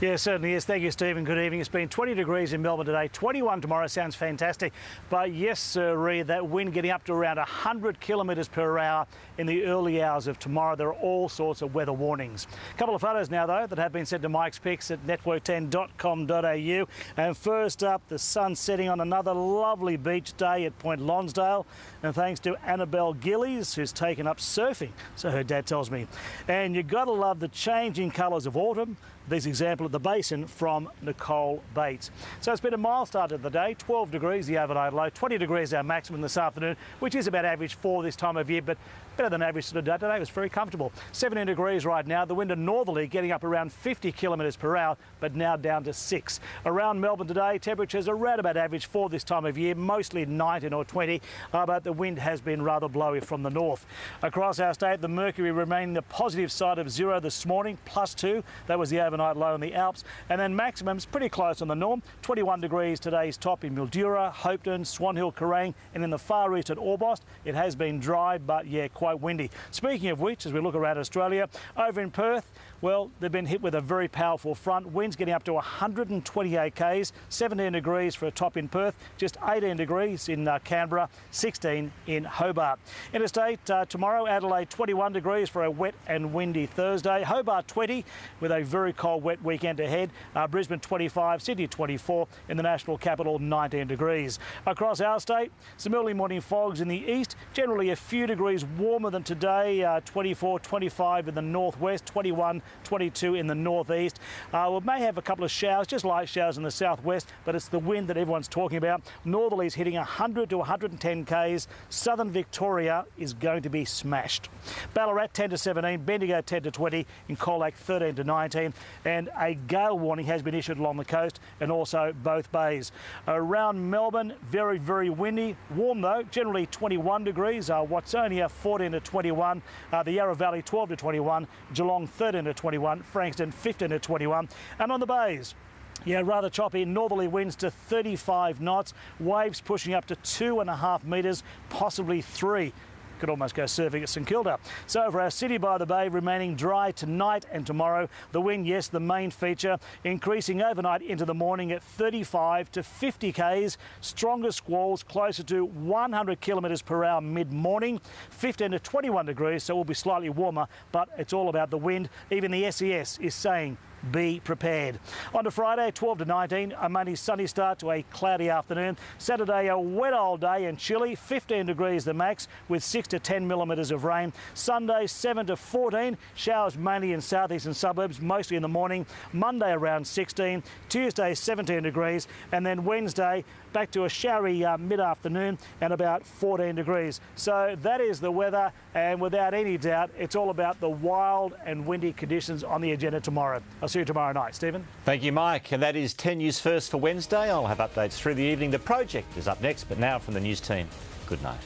Yeah, certainly is. Thank you, Stephen. Good evening. It's been 20 degrees in Melbourne today, 21 tomorrow. Sounds fantastic. But yes, sir, that wind getting up to around 100 kilometres per hour in the early hours of tomorrow. There are all sorts of weather warnings. A couple of photos now, though, that have been sent to Mike's Picks at network10.com.au. And first up, the sun setting on another lovely beach day at Point Lonsdale. And thanks to Annabelle Gillies, who's taken up surfing, so her dad tells me. And you've got to love the changing colours of autumn. This example at the Basin from Nicole Bates. So it's been a mild start to the day, 12 degrees the overnight low, 20 degrees our maximum this afternoon, which is about average for this time of year, but better than average today. Today was very comfortable. 17 degrees right now, the wind northerly getting up around 50 kilometres per hour, but now down to 6. Around Melbourne today, temperatures are around about average for this time of year, mostly 19 or 20, but the wind has been rather blowy from the north. Across our state, the mercury remaining the positive side of zero this morning, +2. That was the overnight low in the Alps. And then maximums pretty close on the norm. 21 degrees today's top in Mildura, Hopeton, Swan Hill, Kerrang, and in the far east at Orbost. It has been dry, but yeah, quite windy. Speaking of which, as we look around Australia, over in Perth, well, they've been hit with a very powerful front. Winds getting up to 128 k's, 17 degrees for a top in Perth, just 18 degrees in Canberra, 16 in Hobart. Interstate tomorrow, Adelaide 21 degrees for a wet and windy Thursday. Hobart 20 with a very cold, wet weekend ahead. Brisbane 25, Sydney 24, in the national capital 19 degrees. Across our state, some early morning fogs in the east, generally a few degrees warmer than today, 24, 25 in the northwest, 21, 22 in the northeast. We may have a couple of showers, just light showers in the southwest, but it's the wind that everyone's talking about. Northerlies hitting 100 to 110 k's. Southern Victoria is going to be smashed. Ballarat 10 to 17, Bendigo 10 to 20, in Colac 13 to 19, and a gale warning has been issued along the coast and also both bays. Around Melbourne, very, very windy. Warm though, generally 21 degrees. Watsonia 14 to 21, the Yarra Valley 12 to 21, Geelong 13 to 21, Frankston 15 to 21, and on the bays, yeah, rather choppy. Northerly winds to 35 knots. Waves pushing up to 2.5 metres, possibly 3. Could almost go surfing at St Kilda. So for our city by the bay, remaining dry tonight and tomorrow. The wind, yes, the main feature, increasing overnight into the morning at 35 to 50 k's. Stronger squalls closer to 100 kilometres per hour mid-morning. 15 to 21 degrees, so it will be slightly warmer, but it's all about the wind. Even the SES is saying be prepared. On to Friday, 12 to 19, a mainly sunny start to a cloudy afternoon. Saturday, a wet old day and chilly, 15 degrees the max with 6 to 10 millimetres of rain. Sunday, 7 to 14, showers mainly in southeastern suburbs, mostly in the morning. Monday, around 16. Tuesday, 17 degrees. And then Wednesday, back to a showery mid-afternoon and about 14 degrees. So that is the weather, and without any doubt, it's all about the wild and windy conditions on the agenda tomorrow. I'll see you tomorrow night. Stephen? Thank you, Mike. And that is 10 News First for Wednesday. I'll have updates through the evening. The project is up next, but now from the news team, good night.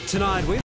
Tonight, we